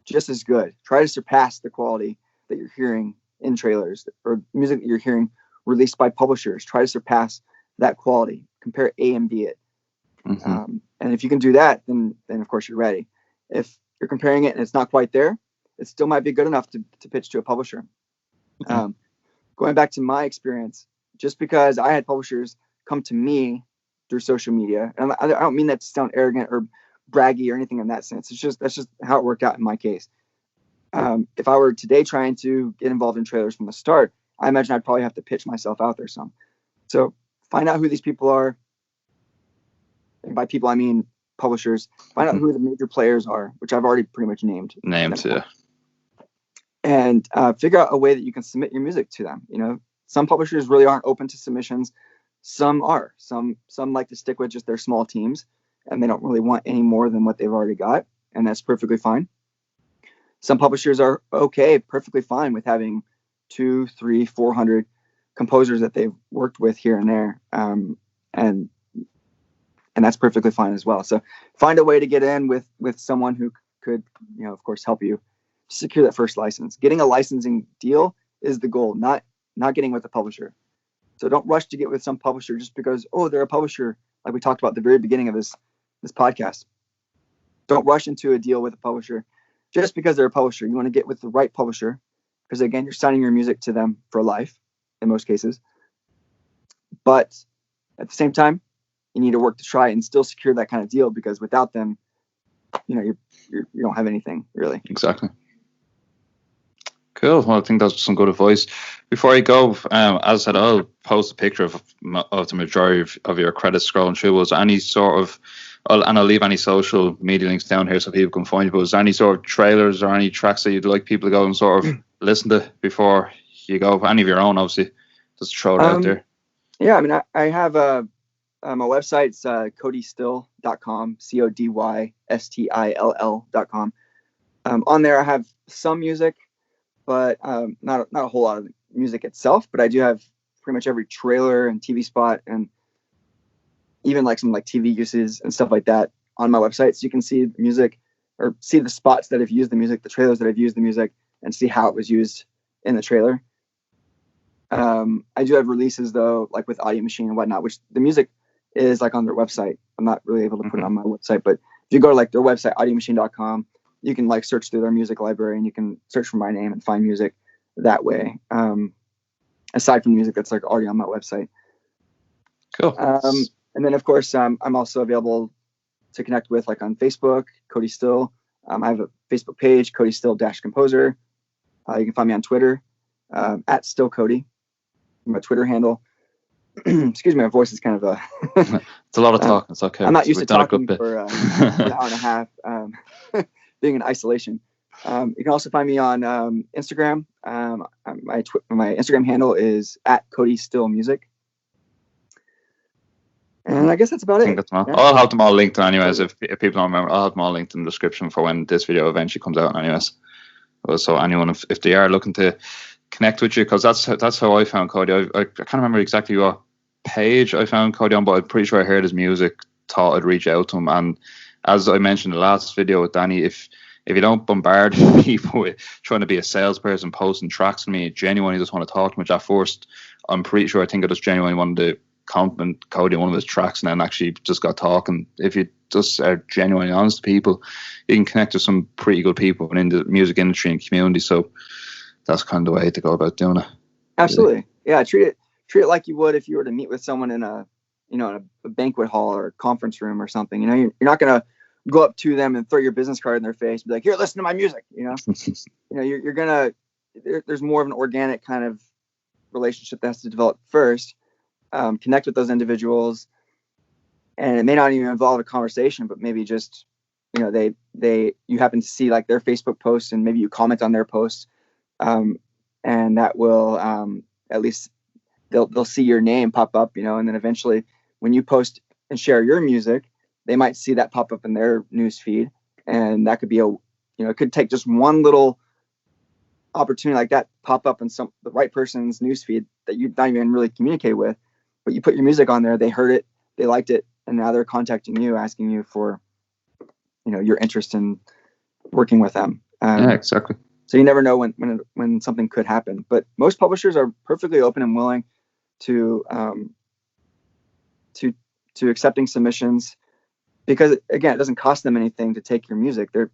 just as good. Try to surpass the quality that you're hearing in trailers, or music that you're hearing released by publishers. Try to surpass that quality. Compare A and B it. Mm-hmm. And if you can do that, then of course you're ready. If you're comparing it and it's not quite there, it still might be good enough to pitch to a publisher. Going back to my experience, just because I had publishers come to me through social media. And I don't mean that to sound arrogant or braggy or anything in that sense. That's just how it worked out in my case. If I were today trying to get involved in trailers from the start, I imagine I'd probably have to pitch myself out there some. So find out who these people are. And by people, I mean publishers. Find out who the major players are, which I've already pretty much named. Yeah. And figure out a way that you can submit your music to them. You know, some publishers really aren't open to submissions. Some are. Some like to stick with just their small teams, and they don't really want any more than what they've already got, and that's perfectly fine. Some publishers are perfectly fine with having 200, 300, 400 composers that they've worked with here and there, and that's perfectly fine as well. So find a way to get in with someone who could, you know, of course, help you secure that first license. Getting a licensing deal is the goal, not getting with the publisher. So don't rush to get with some publisher just because, they're a publisher, like we talked about at the very beginning of this podcast. Don't rush into a deal with a publisher just because they're a publisher. You want to get with the right publisher because, again, you're signing your music to them for life in most cases. But at the same time, you need to work to try and still secure that kind of deal, because without them, you know, you don't have anything really. Exactly. Cool. Well, I think that's some good advice. Before I go, as I said, I'll post a picture of the majority of your credits scrolling through. Was any sort of, and I'll leave any social media links down here so people can find you, but was there any sort of trailers or any tracks that you'd like people to go and sort of listen to before you go? Any of your own, obviously, just throw it out there. Yeah, I mean, I have my website's codystill.com, CODYSTILL.com. On there, I have some music, but not a whole lot of music itself. But I do have pretty much every trailer and TV spot, and even like some like TV uses and stuff like that on my website, so you can see the music or see the spots that have used the music, the trailers that have used the music, and see how it was used in the trailer. I do have releases though, like with Audio Machine and whatnot, which the music is like on their website. I'm not really able to put it on my website, but if you go to like their website, audiomachine.com, you can like search through their music library and you can search for my name and find music that way. Aside from music that's like already on my website. Cool. And then of course, I'm also available to connect with like on Facebook, Cody Still. I have a Facebook page, Cody Still -composer. You can find me on Twitter, at Still Cody, my Twitter handle. Excuse me, my voice is kind of it's a lot of talking. It's okay. I'm not used to talking for an hour and a half, being in isolation. You can also find me on Instagram. My Instagram handle is at Cody Still Music. And I guess that's about it. That's yeah. I'll have them all linked anyways. If people don't remember, I'll have them all linked in the description for when this video eventually comes out anyways. So anyone, if they are looking to connect with you, because that's how I found Cody. I can't remember exactly what page I found Cody on, but I'm pretty sure I heard his music, thought I'd reach out to him. And as I mentioned in the last video with Danny, if you don't bombard people with trying to be a salesperson posting tracks to me, genuinely just want to talk to me at first, I'm pretty sure I just genuinely wanted to compliment Cody on one of his tracks and then actually just got talking. If you just are genuinely honest to people, you can connect with some pretty good people in the music industry and community. So that's kind of the way to go about doing it. Absolutely. Yeah, treat it like you would if you were to meet with someone in a banquet hall or a conference room or something. You know, you're not going to go up to them and throw your business card in their face and be like, here, listen to my music. You know, you're going to, there's more of an organic kind of relationship that has to develop first. Connect with those individuals, and it may not even involve a conversation, but maybe just, you know, you happen to see like their Facebook posts and maybe you comment on their posts, and that will at least they'll see your name pop up, you know, and then eventually when you post and share your music, they might see that pop up in their news feed, and that could be it could take just one little opportunity like that pop up in the right person's news feed that you don't even really communicate with. But you put your music on there, they heard it, they liked it, and now they're contacting you, asking you for, you know, your interest in working with them. Yeah, exactly. So you never know when something could happen. But most publishers are perfectly open and willing to accepting submissions, because again, it doesn't cost them anything to take your music. They're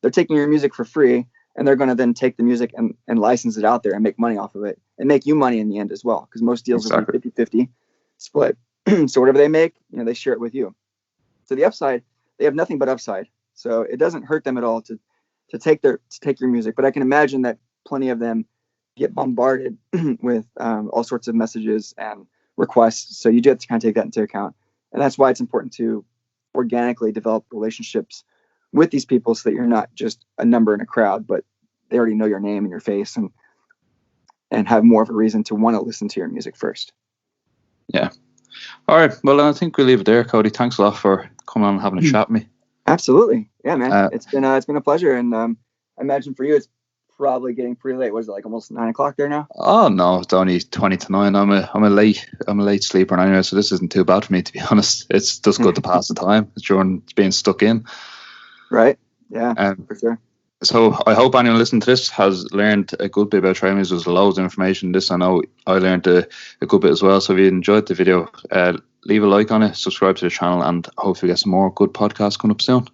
taking your music for free, and they're going to then take the music and license it out there and make money off of it and make you money in the end as well. Because most deals will be 50-50 split. So whatever they make, they share it with you. So the upside, they have nothing but upside. So it doesn't hurt them at all to take your music. But I can imagine that plenty of them get bombarded with all sorts of messages and requests. So you do have to kind of take that into account. And that's why it's important to organically develop relationships with these people so that you're not just a number in a crowd, but they already know your name and your face and have more of a reason to want to listen to your music first. Yeah. All right. Well, I think we'll leave it there, Cody. Thanks a lot for coming on and having a chat with me. Absolutely. Yeah, man. It's been a pleasure. And I imagine for you, it's probably getting pretty late. Was it like almost 9 o'clock there now? Oh no, it's only 20 to 9. I'm a late sleeper anyway, so this isn't too bad for me, to be honest. It's just good to pass the time during being stuck in. Right. Yeah, for sure. So I hope anyone listening to this has learned a good bit about trail music. There's loads of information in this. I know I learned a good bit as well. So if you enjoyed the video, leave a like on it, subscribe to the channel, and hopefully get some more good podcasts coming up soon.